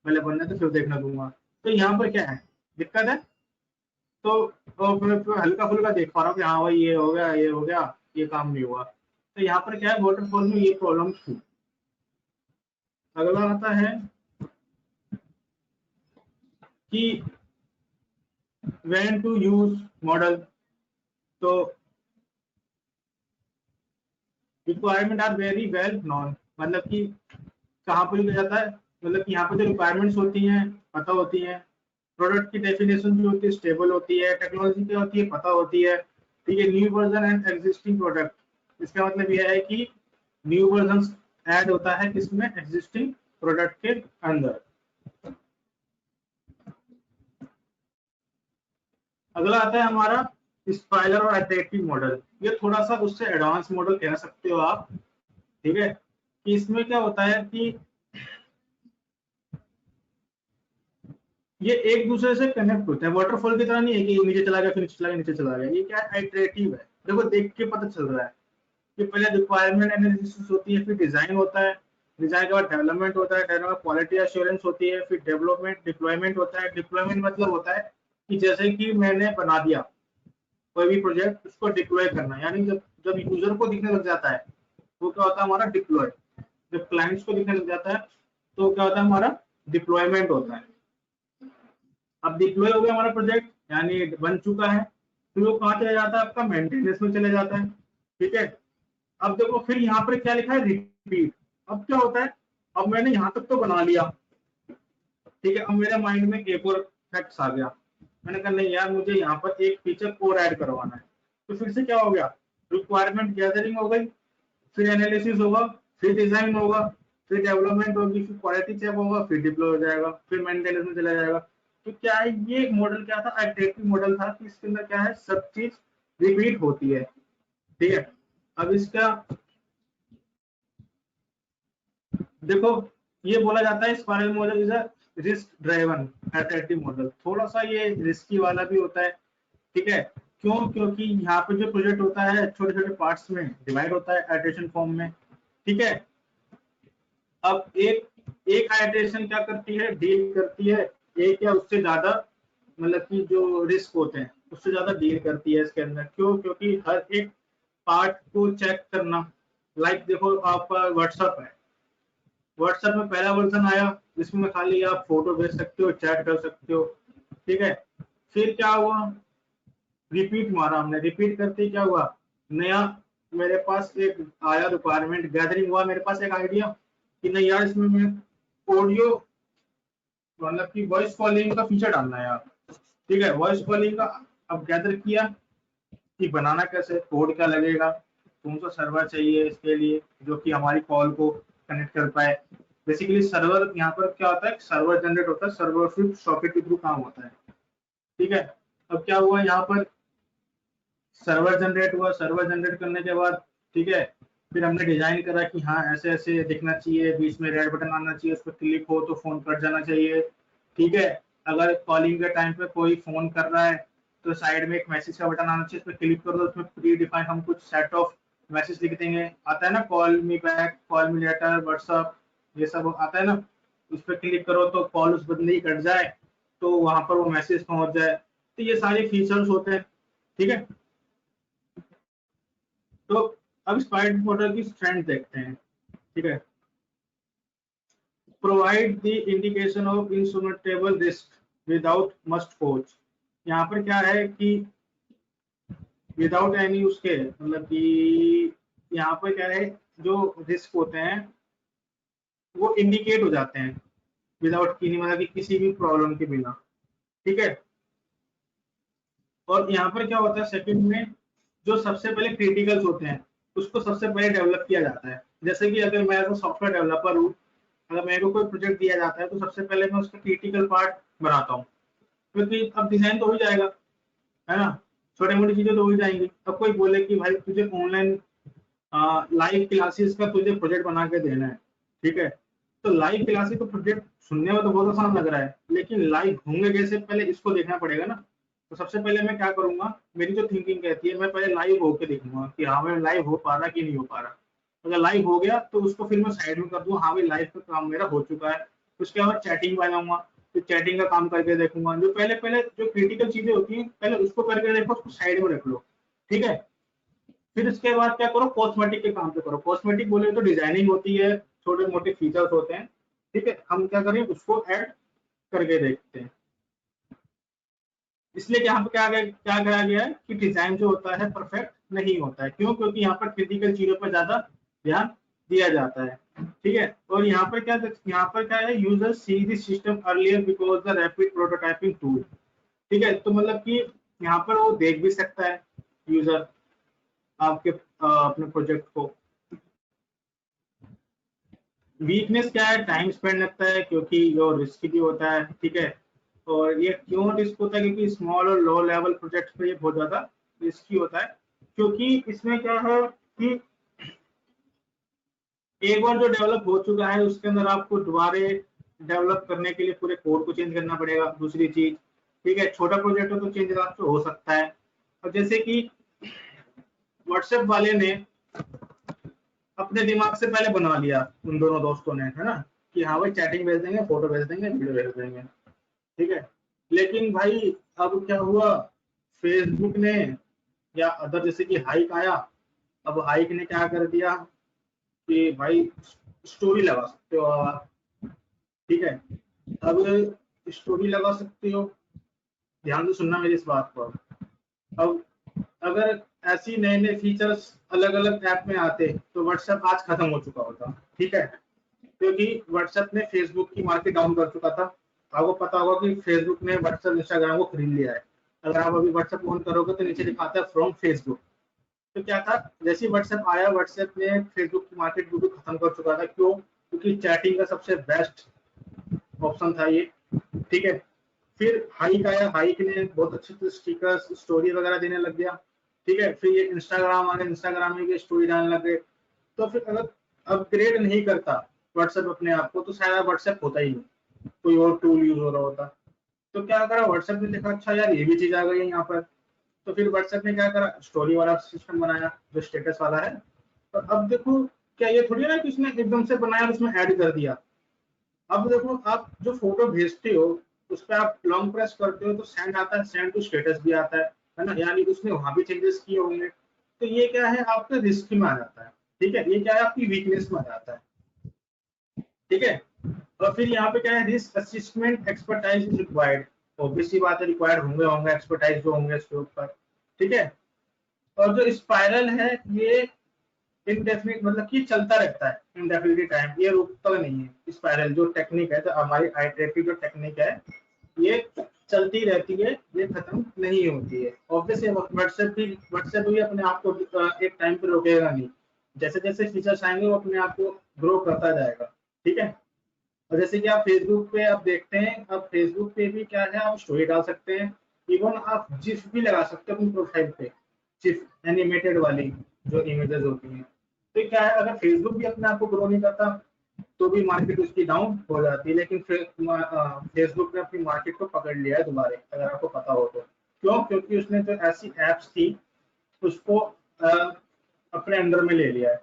पहले बनना तो फिर देखना दूंगा। तो यहाँ पर क्या है दिक्कत है, तो फिर हल्का फुल्का देख पा रहा हूँ कि हाँ भाई ये हो गया ये हो गया, ये काम नहीं हुआ। तो यहाँ पर क्या है वाटरफॉल में ये प्रॉब्लम थी। अगला आता है कि व्हेन टू यूज मॉडल। तो requirement are very well known, मतलब कि कहाँ पर लिखा जाता है, मतलब कि यहाँ पर जो रिक्वायरमेंट्स होती हैं पता होती हैं, प्रोडक्ट की डेफिनेशन जो होती है स्टेबल होती है, टेक्नोलॉजी क्या होती है पता होती है। ठीक है, new version and existing product, इसका मतलब यह है कि न्यू वर्जन ऐड होता है किसमें, एग्जिस्टिंग प्रोडक्ट के अंदर। अगला आता है हमारा स्पाइलर और अट्रैक्टिव मॉडल। ये थोड़ा सा उससे एडवांस मॉडल कह सकते हो आप। ठीक है, कि इसमें क्या होता है कि ये एक दूसरे से कनेक्ट होते हैं, वाटरफॉल की तरह नहीं है कि नीचे चला गया फिर नीचे चला गया नीचे चला गया। ये क्या है, आइटरेटिव है। देखो देख के पता चल रहा है कि पहले रिक्वायरमेंट एनालिसिस होती है, फिर डिजाइन होता है, डिजाइन के बाद डेवलपमेंट होता है, डेवलपमेंट क्वालिटी एश्योरेंस होती है, फिर डेवलपमेंट डिप्लॉयमेंट होता है। डिप्लॉयमेंट मतलब होता है कि जैसे कि मैंने बना दिया कोई भी प्रोजेक्ट, उसको डिप्लॉय करना, यानी जब जब यूजर को दिखने लग जाता है वो क्या होता है हमारा डिप्लॉय। जब क्लाइंट्स को दिखने लग जाता है तो क्या होता है हमारा डिप्लॉयमेंट होता है। अब डिप्लॉय हो गया हमारा प्रोजेक्ट, यानी बन चुका है, फिर वो कहाँ चला जाता है आपका मेंटेनेंस में चले जाता है। ठीक है, अब देखो फिर यहाँ पर क्या लिखा है, रिपीट। अब क्या होता है, अब मैंने यहाँ तक तो बना लिया, ठीक है, अब मेरे माइंड में एक और फैक्ट्स आ गया, मैंने कहा नहीं यार मुझे यहाँ पर एक फीचर और ऐड करवाना है। तो फिर से क्या हो गया, रिक्वायरमेंट गैदरिंग हो गई, फिर एनालिसिस होगा, फिर डिजाइन होगा, फिर डेवलपमेंट होगी, फिर क्वालिटी चेक होगा, फिर डिप्लॉय हो जाएगा, फिर मेंटेनेंस में चला जाएगा। तो क्या है, ये मॉडल क्या था, एट्रैक्टिव मॉडल था कि इसके अंदर क्या है सब चीज रिपीट होती है। ठीक है, अब इसका देखो ये बोला जाता है spiral model is a risk driven attractive model. थोड़ा सा ये रिस्की वाला भी होता है। ठीक है, क्यों, क्योंकि यहाँ पे जो प्रोजेक्ट होता है छोटे छोटे पार्ट्स में डिवाइड होता है आइटरेशन फॉर्म में। ठीक है, अब एक एक आइटरेशन क्या करती है, डील करती है एक या उससे ज्यादा, मतलब कि जो रिस्क होते हैं उससे ज्यादा डील करती है इसके अंदर। क्यों, क्योंकि हर एक पार्ट को चेक करना। लाइक देखो आपका व्हाट्सएप है, व्हाट्सएप में पहला वर्जन आया जिसमें खाली आप फोटो भेज सकते हो, चैट कर सकते हो। ठीक है, फिर क्या हुआ, रिपीट मारा हमने, रिपीट करते क्या हुआ, नया मेरे पास एक आया, रिक्वायरमेंट गैदरिंग हुआ, मेरे पास एक आइडिया कि नहीं यार इसमें मैं ऑडियो, मतलब कि वॉइस कॉलिंग का फीचर डालना है यार। ठीक है, वॉइस कॉलिंग का अब गैदर किया कि बनाना कैसे, कोड क्या लगेगा, कौन सा सर्वर चाहिए इसके लिए जो कि हमारी कॉल को कनेक्ट कर पाए। बेसिकली सर्वर यहाँ पर क्या होता है, सर्वर जनरेट होता है, सर्वर फिर सॉकेट के थ्रू काम होता है। ठीक है, अब क्या हुआ यहाँ पर, सर्वर जनरेट हुआ, सर्वर जनरेट करने के बाद ठीक है, फिर हमने डिजाइन करा कि हाँ ऐसे ऐसे दिखना चाहिए, बीच में रेड बटन आना चाहिए, उस पर क्लिक हो तो फोन कट जाना चाहिए। ठीक है, अगर कॉलिंग के टाइम पे कोई फोन कर रहा है तो साइड में एक मैसेज का बटन आना चाहिए, उस पर क्लिक करो तो उसमें प्री डिफाइन हम कुछ सेट ऑफ मैसेज लिख देंगे, आता है ना, call me back, call me later, WhatsApp, ये सब आता है ना। उस पर क्लिक करो तो कॉल उस बंदे की कट जाए तो वहां पर वो मैसेज पहुंच जाए। तो ये सारे फीचर्स होते हैं। ठीक है, तो अब स्पाइड मॉडल की स्ट्रेंथ देखते हैं। ठीक है, provide the indication of insurable risk without must coach. यहाँ पर क्या है कि विदाउट एनी उसके, मतलब कि यहाँ पर क्या है, जो रिस्क होते हैं वो इंडिकेट हो जाते हैं विदाउट की, मतलब कि किसी भी प्रॉब्लम के बिना। ठीक है, और यहाँ पर क्या होता है सेकंड में, जो सबसे पहले क्रिटिकल्स होते हैं उसको सबसे पहले डेवलप किया जाता है। जैसे कि अगर मैं सॉफ्टवेयर डेवलपर हूँ, अगर मेरे को कोई प्रोजेक्ट दिया जाता है तो सबसे पहले मैं उसका क्रिटिकल पार्ट बनाता हूँ, क्योंकि अब डिजाइन तो हो ही जाएगा, है ना, छोटी मोटी चीजें तो हो ही जाएंगी। अब कोई बोले कि भाई तुझे ऑनलाइन लाइव क्लासेस का तुझे प्रोजेक्ट बना के देना है, ठीक है, तो लाइव क्लासेस तो प्रोजेक्ट सुनने में तो बहुत आसान लग रहा है, लेकिन लाइव होंगे कैसे पहले इसको देखना पड़ेगा ना। तो सबसे पहले मैं क्या करूंगा, मेरी जो थिंकिंग कहती है मैं पहले लाइव होके देखूंगा कि हाँ मैं लाइव हो पा रहा कि नहीं हो पा रहा। अगर लाइव हो गया तो उसको फिर मैं साइड में कर दूँ, हाँ भाई लाइव का काम मेरा हो चुका है। उसके बाद चैटिंग में जाऊंगा, तो चैटिंग का काम करके देखूंगा। जो पहले पहले जो क्रिटिकल चीजें होती हैं पहले उसको करके देखो, उसको साइड में रख लो, ठीक है। फिर इसके बाद क्या करो, कॉस्मेटिक के काम पे करो। कॉस्मेटिक बोले तो डिजाइनिंग होती है, छोटे मोटे फीचर्स होते हैं, ठीक है, हम क्या करें उसको ऐड करके देखते हैं। इसलिए यहाँ पे क्या करा गया है कि डिजाइन जो होता है परफेक्ट नहीं होता है। क्यों? क्योंकि यहाँ पर क्रिटिकल चीजों पर ज्यादा ध्यान दिया जाता है, ठीक है। और यहाँ पर क्या है, user see the system earlier because the rapid prototyping tool, ठीक है। तो मतलब कि यहाँ पर वो देख भी सकता है यूजर आपके अपने प्रोजेक्ट को। वीकनेस क्या है, टाइम स्पेंड लगता है क्योंकि ये रिस्की भी होता है, ठीक है। और ये क्यों रिस्क होता है, क्योंकि स्मॉल और लो लेवल प्रोजेक्ट पे ये बहुत ज्यादा रिस्की होता है। क्योंकि इसमें क्या है कि एक बार जो डेवलप हो चुका है उसके अंदर आपको दोबारा डेवलप करने के लिए पूरे कोड को चेंज करना पड़ेगा, दूसरी चीज, ठीक है। छोटा प्रोजेक्ट हो तो चेंज आपको हो सकता है। और जैसे कि व्हाट्सएप वाले ने अपने दिमाग से पहले बना लिया, उन दोनों दोस्तों ने, है ना, कि हाँ भाई चैटिंग भेज देंगे, फोटो भेज देंगे, वीडियो भेज देंगे, ठीक है। लेकिन भाई अब क्या हुआ, फेसबुक ने या अदर जैसे कि हाइक आया, अब हाइक ने क्या कर दिया कि भाई स्टोरी लगा सकते हो आप, ठीक है। अब स्टोरी लगा सकते हो, ध्यान से सुनना मेरी इस बात को। अब अगर ऐसी नए नए फीचर्स अलग अलग ऐप में आते तो व्हाट्सएप आज खत्म हो चुका होता, ठीक है। क्योंकि व्हाट्सएप ने फेसबुक की मार्केट डाउन कर चुका था। आपको पता होगा कि फेसबुक ने व्हाट्सएप इंस्टाग्राम को खरीद लिया है। अगर आप अभी व्हाट्सएप ऑन करोगे तो नीचे दिखाता है फ्रॉम फेसबुक। तो क्या था, जैसे ही व्हाट्सएप आया, व्हाट्सएप ने फेसबुक की मार्केट बिल्कुल खत्म कर चुका था। क्यों? क्योंकि चैटिंग का सबसे बेस्ट ऑप्शन था ये, ठीक है। फिर हाइक आया, हाइक ने बहुत अच्छे अच्छे स्टिकर्स स्टोरी वगैरह देने लग गया, ठीक है। फिर ये इंस्टाग्राम आ गया, इंस्टाग्राम में स्टोरी डालने लग गए। तो फिर अगर अपग्रेड नहीं करता व्हाट्सएप अपने आप को तो शायद व्हाट्सएप होता ही नहीं, कोई और टूल यूज हो रहा होता। तो क्या करा व्हाट्सएप ने, देखा अच्छा यार ये भी चीज आ गई है यहाँ पर, तो फिर व्हाट्सएप ने क्या करा, स्टोरी वाला सिस्टम बनाया जो स्टेटस वाला है। तो अब देखो, क्या ये थोड़ी ना कि उसने एकदम से बनाया और उसमें ऐड कर दिया। अब देखो आप जो फोटो भेजते हो उस पर आप लॉन्ग प्रेस करते हो तो सेंड आता है, सेंड टू स्टेटस भी आता है ना, यानी उसने वहां भी चेंजेस किए होंगे। तो ये क्या है, आपके रिस्क में आ जाता है, ठीक है। ये क्या है, आपकी वीकनेस में आ जाता है, ठीक है। और फिर यहाँ पे क्या है, risk assessment expertise is required. Obviously बात है, रिक्वायर्ड होंगे होंगे एक्सपर्टाइज जो होंगे इसके ऊपर, ठीक है। और जो स्पाइरल है ये इनडेफिनिट, मतलब कि चलता रहता है इनडेफिनिट टाइम, ये रुकता नहीं है। स्पाइरल जो टेक्निक है, जो हमारी आईट्रेटिव जो टेक्निक है, ये चलती रहती है, ये खत्म नहीं होती है। ऑब्वियसली व्हाट्सएप भी अपने आप को एक टाइम पे रोकेगा नहीं। जैसे जैसे फीचर्स आएंगे वो अपने आप को ग्रो करता जाएगा, ठीक है। और जैसे कि आप फेसबुक पे आप देखते हैं, अब फेसबुक पे भी क्या है, आप स्टोरी डाल सकते हैं, इवन आप जिफ भी लगा सकते हैं अपनी प्रोफाइल पे, जिफ एनिमेटेड वाली जो इमेजेस होती हैं। तो क्या है, अगर फेसबुक भी अपने आप को ग्रो नहीं करता तो भी मार्केट उसकी डाउन हो जाती है। लेकिन फेसबुक ने अपनी मार्केट को पकड़ लिया है दोबारा, अगर आपको पता हो तो। क्यों? क्योंकि उसने जो ऐसी एप्स थी उसको अपने अंडर में ले लिया है।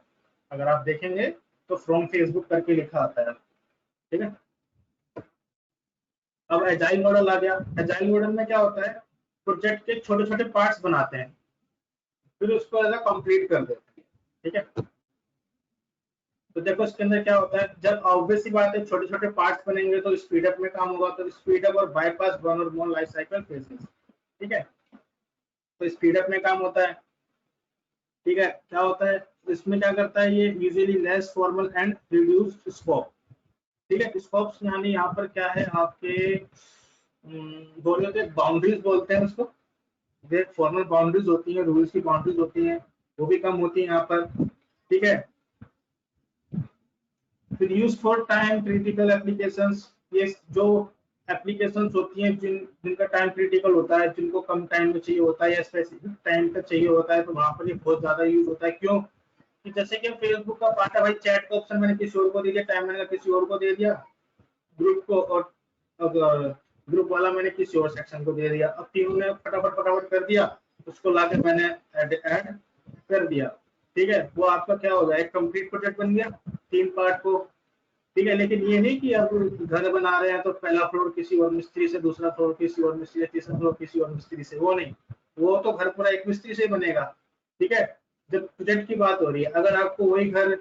अगर आप देखेंगे तो फ्रॉम फेसबुक करके लिखा आता है, ठीक है। अब एजाइल मॉडल आ गया। एजाइल मॉडल में क्या होता है, प्रोजेक्ट के छोटे छोटे पार्ट्स बनाते हैं, फिर उसको एज कंप्लीट कर देते हैं, ठीक है। तो देखो इसके अंदर क्या होता है, जब ऑब्वियस सी बात है छोटे छोटे पार्ट्स बनेंगे तो स्पीड अप में काम होगा, तो स्पीड अप और बाईपास वन और मोर लाइफ साइकिल फेजेस, ठीक है। तो स्पीड अप में काम होता है, ठीक है। क्या होता है इसमें, क्या करता है ये, usually less formal and reduced scope, ठीक है। स्कोप्स यानी यहाँ पर क्या है आपके बोले तो बाउंड्रीज बोलते हैं उसको। देख फॉर्मल बाउंड्रीज होती है, रूल्स की बाउंड्रीज होती हैं, वो भी कम होती है यहाँ पर, ठीक है। फिर use for time critical applications, ये जो एप्लीकेशंस होती हैं जिनका टाइम क्रिटिकल होता है, जिनको कम टाइम में चाहिए होता है या स्पेसिफिक टाइम पे चाहिए होता है, तो वहां पर ये बहुत ज्यादा यूज होता है। क्यों कि जैसे कि फेसबुक का पार्ट है भाई, चैट का ऑप्शन मैंने किसी और को दे दिया, टाइम मैंने किसी और को दे दिया, ग्रुप को, और ग्रुप वाला मैंने किसी और सेक्शन को दे दिया। अब तीनों ने फटाफट फटाफट कर दिया, उसको लाके मैंने ऐड कर दिया, ठीक है। वो आपका क्या होगा, एक कंप्लीट प्रोजेक्ट बन गया, 3 पार्ट को, ठीक है। लेकिन ये नहीं कि अब घर बना रहे हैं तो पहला फ्लोर किसी और मिस्त्री से, दूसरा फ्लोर किसी और मिस्त्री से, तीसरा फ्लोर किसी और मिस्त्री से, वो नहीं। वो तो घर पूरा एक मिस्त्री से बनेगा, ठीक है। जब प्रोजेक्ट की बात हो रही है, अगर आपको वही घर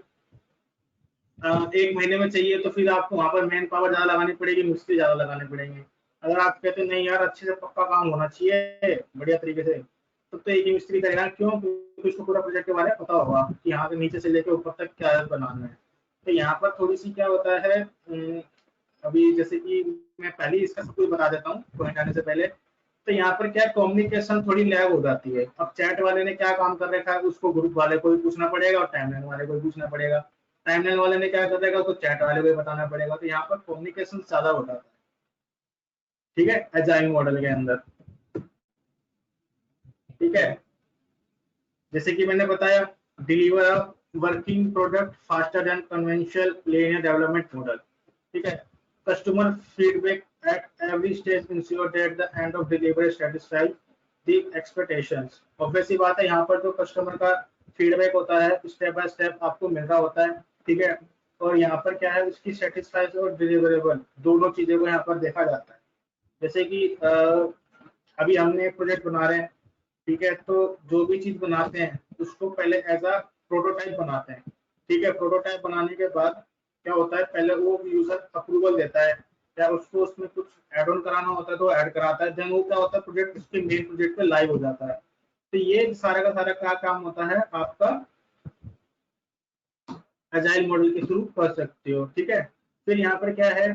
1 महीने में चाहिए, तो फिर आपको वहां पर मैन पावर ज्यादा लगानी पड़ेगी, मिस्त्री ज्यादा लगाने पड़ेंगे। अगर आप कहते हैं नहीं यार अच्छे से पक्का काम होना चाहिए बढ़िया तरीके से, तो एक ही मिस्त्री करेगा। क्यों? क्योंकि उसको पूरा प्रोजेक्ट के बारे में पता होगा कि यहाँ से नीचे से लेकर ऊपर तक क्या बनाना है। तो यहाँ पर थोड़ी सी क्या होता है, अभी जैसे कि मैं पहले इसका सब कुछ बता देता हूँ पॉइंट आने से पहले। तो यहाँ पर क्या कम्युनिकेशन थोड़ी लैग हो जाती है। अब चैट वाले ने क्या काम कर रखा है, उसको ग्रुप वाले को भी पूछना पड़ेगा और टाइमलाइन वाले को भी पूछना पड़ेगा। टाइमलाइन वाले ने क्या कर रखा, तो चैट वाले को भी बताना पड़ेगा। तो यहाँ पर कम्युनिकेशन ज्यादा हो जाता है, ठीक है, एजाइल मॉडल के अंदर, ठीक है। जैसे कि मैंने बताया, deliver a working product faster than conventional linear development model, ठीक है। Customer feedback at every stage ensure that the end of delivery satisfy the expectations. Obvious सी बात है, यहाँ पर जो कस्टमर का फीडबैक होता है स्टेप बाय स्टेप आपको मिल रहा होता है, ठीक है। और यहाँ पर क्या है, उसकी सेटिस्फाई और डिलीवरेबल दोनों चीजों को यहाँ पर देखा जाता है। जैसे कि अभी हमने एक प्रोजेक्ट बना रहे हैं, ठीक है। तो जो भी चीज बनाते हैं उसको पहले एज अ प्रोटोटाइप बनाते हैं, ठीक है। प्रोटोटाइप बनाने के बाद क्या होता है, पहले वो यूजर अप्रूवल देता है, या उसको उसमें कुछ एड ऑन कराना होता है तो ऐड कराता है। देन वो क्या होता है, प्रोजेक्ट उसके मेन प्रोजेक्ट पे लाइव हो जाता है। तो ये सारा का सारा क्या काम होता है, आपका एजाइल मॉडल के थ्रू कर सकते हो, ठीक है। फिर यहाँ पर क्या है,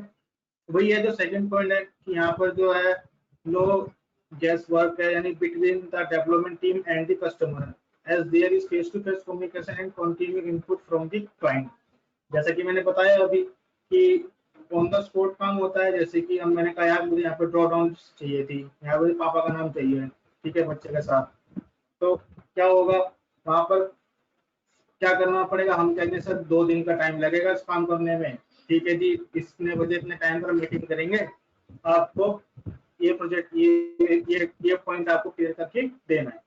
वही है जो सेकंड पॉइंट है कि यहाँ पर जो है नो गैस वर्क है, यानी between the development team and the customer, as there is face to face communication and continue input from the client. जैसा कि मैंने बताया अभी कि ऑन द स्पॉट काम होता है। जैसे कि अब मैंने कहा यार मुझे यहाँ पर ड्रॉ डाउन चाहिए थी, यहाँ पर पापा का नाम चाहिए, ठीक है, बच्चे के साथ। तो क्या होगा, वहां पर क्या करना पड़ेगा, हम कहेंगे सर 2 दिन का टाइम लगेगा इस काम करने में, ठीक है जी, इतने बजे इतने टाइम पर मीटिंग करेंगे, आपको ये प्रोजेक्ट ये पॉइंट आपको क्लियर करके देना है,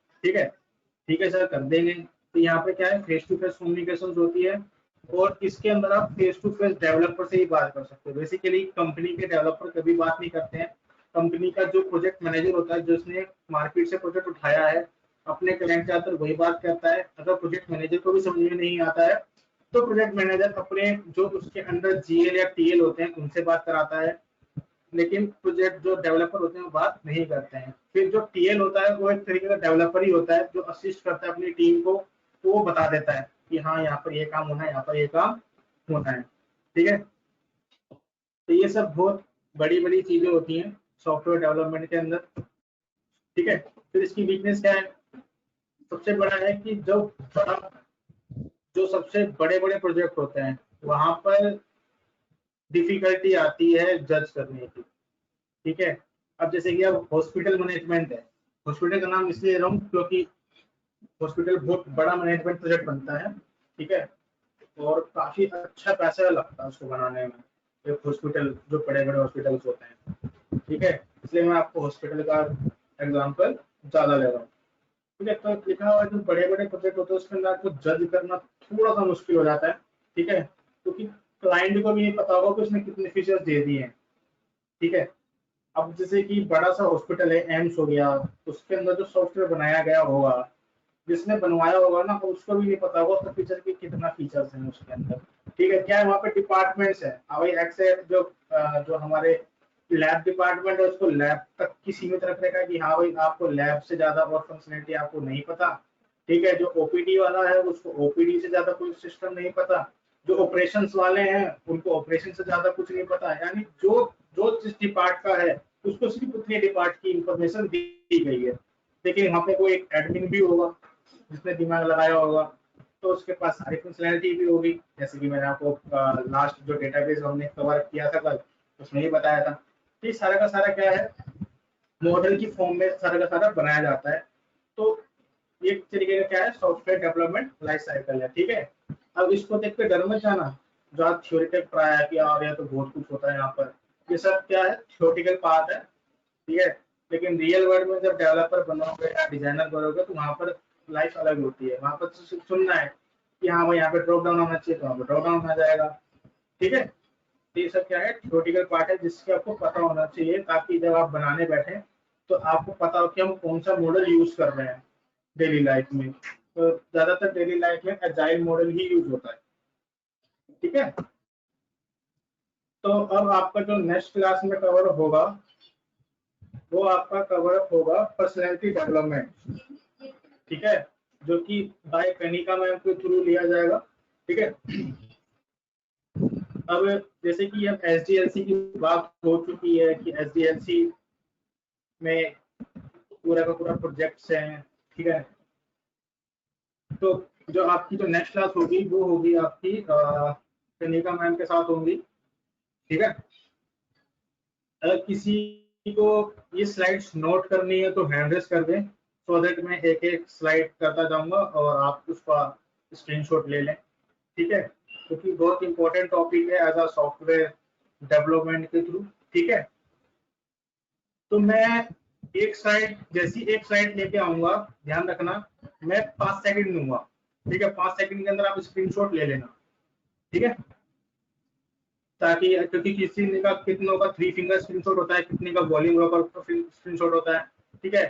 ठीक है सर, कर देंगे। तो यहाँ पे क्या है, फेस टू फेस कम्युनिकेशन होती है। और इसके अंदर आप फेस टू फेस डेवलपर से ही बात कर सकते हो। बेसिकली कंपनी के डेवलपर कभी बात नहीं करते हैं, कंपनी का जो प्रोजेक्ट मैनेजर होता है, जिसने मार्केट से प्रोजेक्ट उठाया है, अपने क्लाइंट के आकर वही बात करता है। अगर प्रोजेक्ट मैनेजर को भी समझ में नहीं आता है, तो प्रोजेक्ट मैनेजर अपने जो उसके अंडर जीएल या टीएल होते हैं उनसे बात कराता है। लेकिन प्रोजेक्ट जो डेवलपर होते हैं वो बात नहीं करते हैं। फिर जो टीएल होता है वो एक तरीके का डेवलपर ही होता है, जो असिस्ट करता है अपनी टीम को, तो वो बता देता है कि हाँ यहाँ पर ये काम होना है, यहाँ पर ये काम होना है, ठीक है। तो ये सब बहुत बड़ी बड़ी चीजें होती हैं सॉफ्टवेयर डेवलपमेंट के अंदर, ठीक है। फिर इसकी वीकनेस क्या है, सबसे बड़ा है कि जो सबसे बड़े बड़े प्रोजेक्ट होते हैं वहां पर डिफिकल्टी आती है जज करने की, ठीक है। अब जैसे कि अब हॉस्पिटल मैनेजमेंट है, हॉस्पिटल का नाम इसलिए ले रहा हूँ क्योंकि हॉस्पिटल बहुत बड़ा मैनेजमेंट प्रोजेक्ट बनता है, ठीक है। और काफी अच्छा पैसा लगता है उसको बनाने में, एक हॉस्पिटल जो बड़े बड़े हॉस्पिटल्स होते हैं, ठीक है। इसलिए मैं आपको हॉस्पिटल का एग्जाम्पल ज्यादा ले रहा हूँ, ठीक है। तो लिखा हुआ जो बड़े बड़े प्रोजेक्ट होते हैं उसके अंदर आपको जज करना थोड़ा सा मुश्किल हो जाता है, ठीक है, क्योंकि क्लाइंट को भी नहीं पता होगा कि उसने कितने फीचर्स दे दिए हैं, ठीक है। अब जैसे कि बड़ा सा हॉस्पिटल है, एम्स हो गया, उसके अंदर जो सॉफ्टवेयर बनाया गया होगा, जिसने बनवाया होगा ना, उसको भी नहीं पता होगा उसका फीचर के कितना फीचर्स हैं उसके अंदर, ठीक है। क्या है, वहाँ पे डिपार्टमेंट्स है, हाँ भाई, एक्सेप्ट जो हमारे लैब डिपार्टमेंट है उसको लैब तक की सीमित रख रखा है कि हाँ भाई आपको लैब से ज्यादा और फंक्शनलिटी आपको नहीं पता, ठीक है। जो ओपीडी वाला है उसको ओपीडी से ज्यादा कोई सिस्टम नहीं पता, जो ऑपरेशंस वाले हैं उनको ऑपरेशन से ज्यादा कुछ नहीं पता। यानी जो जो जिस डिपार्ट का है उसको सिर्फ उतने डिपार्ट की इंफॉर्मेशन दी गई है। देखिए वहाँ पे कोई एक एडमिन भी होगा, जिसने दिमाग लगाया होगा तो उसके पास सारी फंक्शनैलिटी भी होगी, जैसे कि मैंने आपको लास्ट जो डेटाबेस हमने कवर किया था कल उसमें ही बताया था कि सारा का सारा क्या है, मॉडल की फॉर्म में सारा का सारा बनाया जाता है। तो एक तरीके का क्या है, सॉफ्टवेयर डेवलपमेंट लाइफ साइकिल है, ठीक है। अब इसको देख के डर मत जाना जो आप थ्योरेटिकल पढ़ाया कि आ गया तो बहुत कुछ होता है यहाँ पर, ये सब क्या है, थ्योरेटिकल पार्ट है, ठीक है। लेकिन रियल वर्ल्ड में जब डेवलपर बनोगे या डिजाइनर बनोगे तो वहाँ पर लाइफ अलग होती है, वहाँ पर तो सिर्फ सुनना है कि हाँ भाई यहाँ पे ड्रॉप डाउन होना चाहिए तो वहाँ पे ड्रॉप डाउन आ जाएगा, ठीक है। तो ये सब क्या है, थ्योरेटिकल पार्ट है जिसके आपको पता होना चाहिए ताकि जब आप बनाने बैठे तो आपको पता हो कि हम कौन सा मॉडल यूज कर रहे हैं डेली लाइफ में। तो ज्यादातर डेली लाइफ में एजाइल मॉडल ही यूज होता है, ठीक है। तो अब आपका जो नेक्स्ट क्लास में कवर होगा वो आपका कवर अप होगा पर्सनैलिटी डेवलपमेंट, ठीक है, जो कि बाय कनिका मैम के थ्रू लिया जाएगा, ठीक है। अब जैसे कि अब एसडीएलसी की बात हो चुकी है कि एसडीएलसी में पूरा का पूरा प्रोजेक्ट्स हैं, ठीक है। तो जो आपकी जो नेक्स्ट क्लास होगी वो होगी आपकी कनिका मैम के साथ होंगी, ठीक है। अगर किसी को ये स्लाइड्स नोट करनी है तो हैंड रेस कर दें, सो दैट मैं एक एक स्लाइड करता जाऊंगा और आप उसका स्क्रीनशॉट ले लें, ठीक है, क्योंकि बहुत इंपॉर्टेंट टॉपिक है एज अ सॉफ्टवेयर डेवलपमेंट के थ्रू, ठीक है। तो मैं एक स्लाइड जैसी एक स्लाइड लेके आऊंगा, ध्यान रखना मैं 5 सेकंड दूंगा, ठीक है, 5 सेकंड के अंदर आप स्क्रीनशॉट ले लेना, ठीक है। ताकि क्योंकि किसी ने का कितनों का 3 फिंगर स्क्रीनशॉट होता है, कितने का वॉल्यूम रॉकर स्क्रीनशॉट होता है, ठीक है।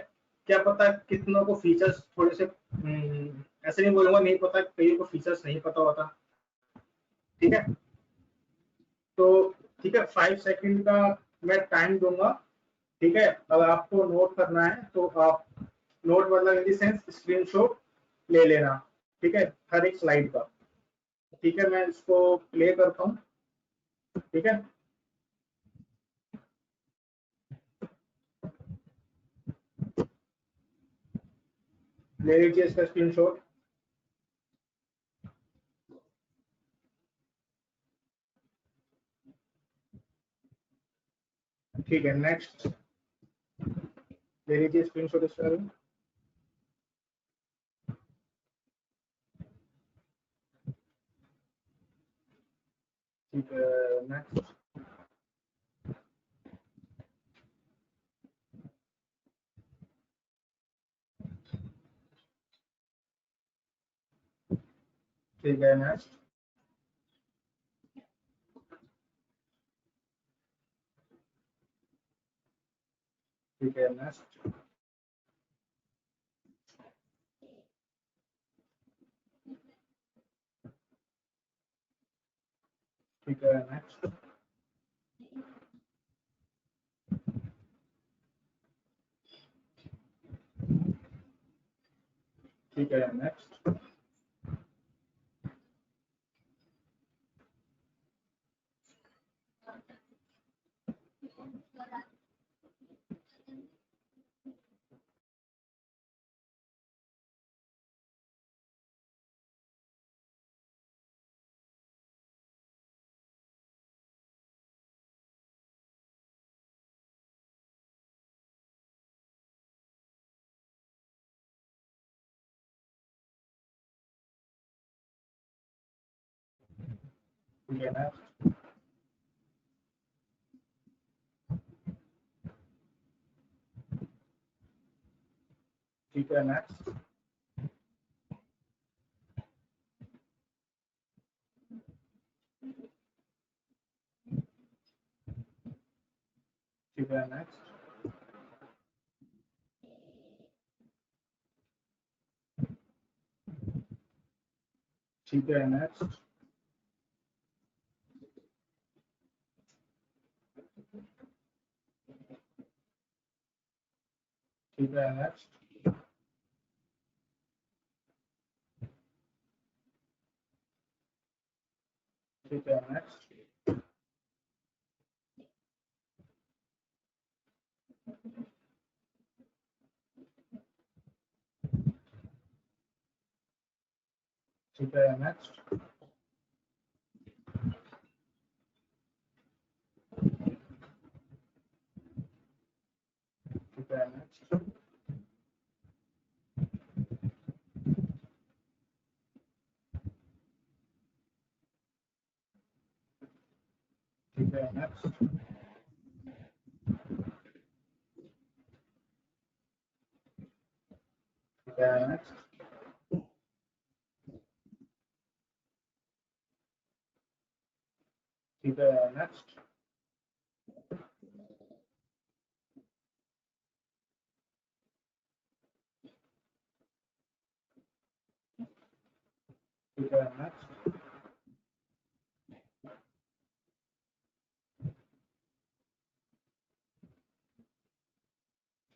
क्या पता कितनों को फीचर्स थोड़े से ऐसे नहीं बोलूंगा नहीं पता, कईयों को फीचर्स नहीं पता होता, ठीक है। तो ठीक है, 5 सेकंड का मैं टाइम दूंगा, ठीक है। अगर आपको नोट करना है तो आप नोट मतलब इन दी सेंस स्क्रीनशॉट ले लेना, ठीक है, हर एक स्लाइड का, ठीक है। मैं इसको प्ले करता हूँ, ठीक है। ले लीजिए इसका स्क्रीनशॉट, ठीक है। नेक्स्ट ले लीजिए स्क्रीनशॉट इसका, ठीक है। नेक्स्ट, ठीक है। नेक्स्ट, ठीक है। नेक्स्ट, ठीक है। नेक्स्ट, ठीक है। नेक्स्ट, ठीक है। नेक्स्ट, ठीक है। नेक्स्ट, ठीक है। नेक्स्ट, ठीक है। नेक्स्ट, ठीक है। नेक्स्ट, ठीक है। नेक्स्ट, ठीक है, नेक्स्ट। ठीक है, नेक्स्ट। ठीक है, नेक्स्ट। ठीक है, नेक्स्ट। ठीक है, नेक्स्ट। ठीक है, नेक्स्ट।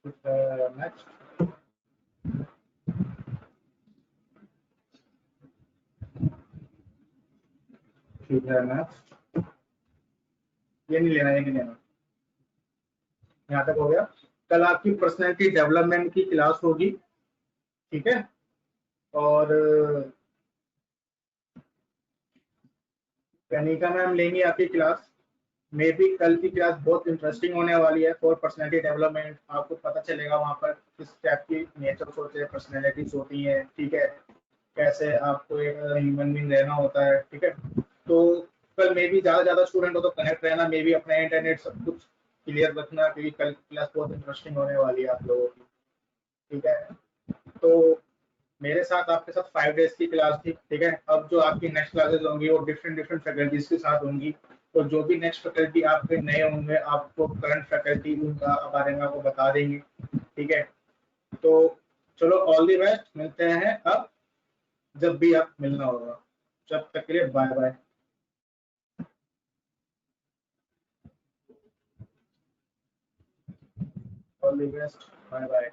ठीक है, नेक्स्ट। ठीक है, नेक्स्ट। ये नहीं लेना, ये नहीं लेना। यहाँ तक हो गया। कल आपकी पर्सनैलिटी डेवलपमेंट की क्लास होगी, ठीक है। और कनिका मैम लेंगी आपकी क्लास। मे भी कल की क्लास बहुत इंटरेस्टिंग होने वाली है फॉर पर्सनैलिटी डेवलपमेंट। आपको पता चलेगा वहाँ पर किस टाइप की नेचर्स होते हैं, पर्सनैलिटीज होती हैं, ठीक है। कैसे आपको एक ह्यूमन बीइंग रहना होता है, ठीक है। तो कल मे भी ज़्यादा स्टूडेंट हो तो कनेक्ट रहना, मे भी अपना इंटरनेट सब कुछ क्लियर रखना, क्योंकि कल की क्लास बहुत इंटरेस्टिंग होने वाली है आप लोगों की, ठीक है। तो मेरे साथ आपके साथ 5 डेज की क्लास थी, ठीक है। अब जो आपकी नेक्स्ट क्लासेस होंगी वो डिफरेंट डिफरेंट फैकल्टीज के साथ होंगी। और जो भी नेक्स्ट फैकल्टी आपके नए होंगे आपको करंट फैकल्टी उनका बारे में आपको बता देंगे, ठीक है। तो चलो, ऑल दी बेस्ट, मिलते हैं अब जब भी आप मिलना होगा। जब तक के लिए bye bye. All the best, bye bye.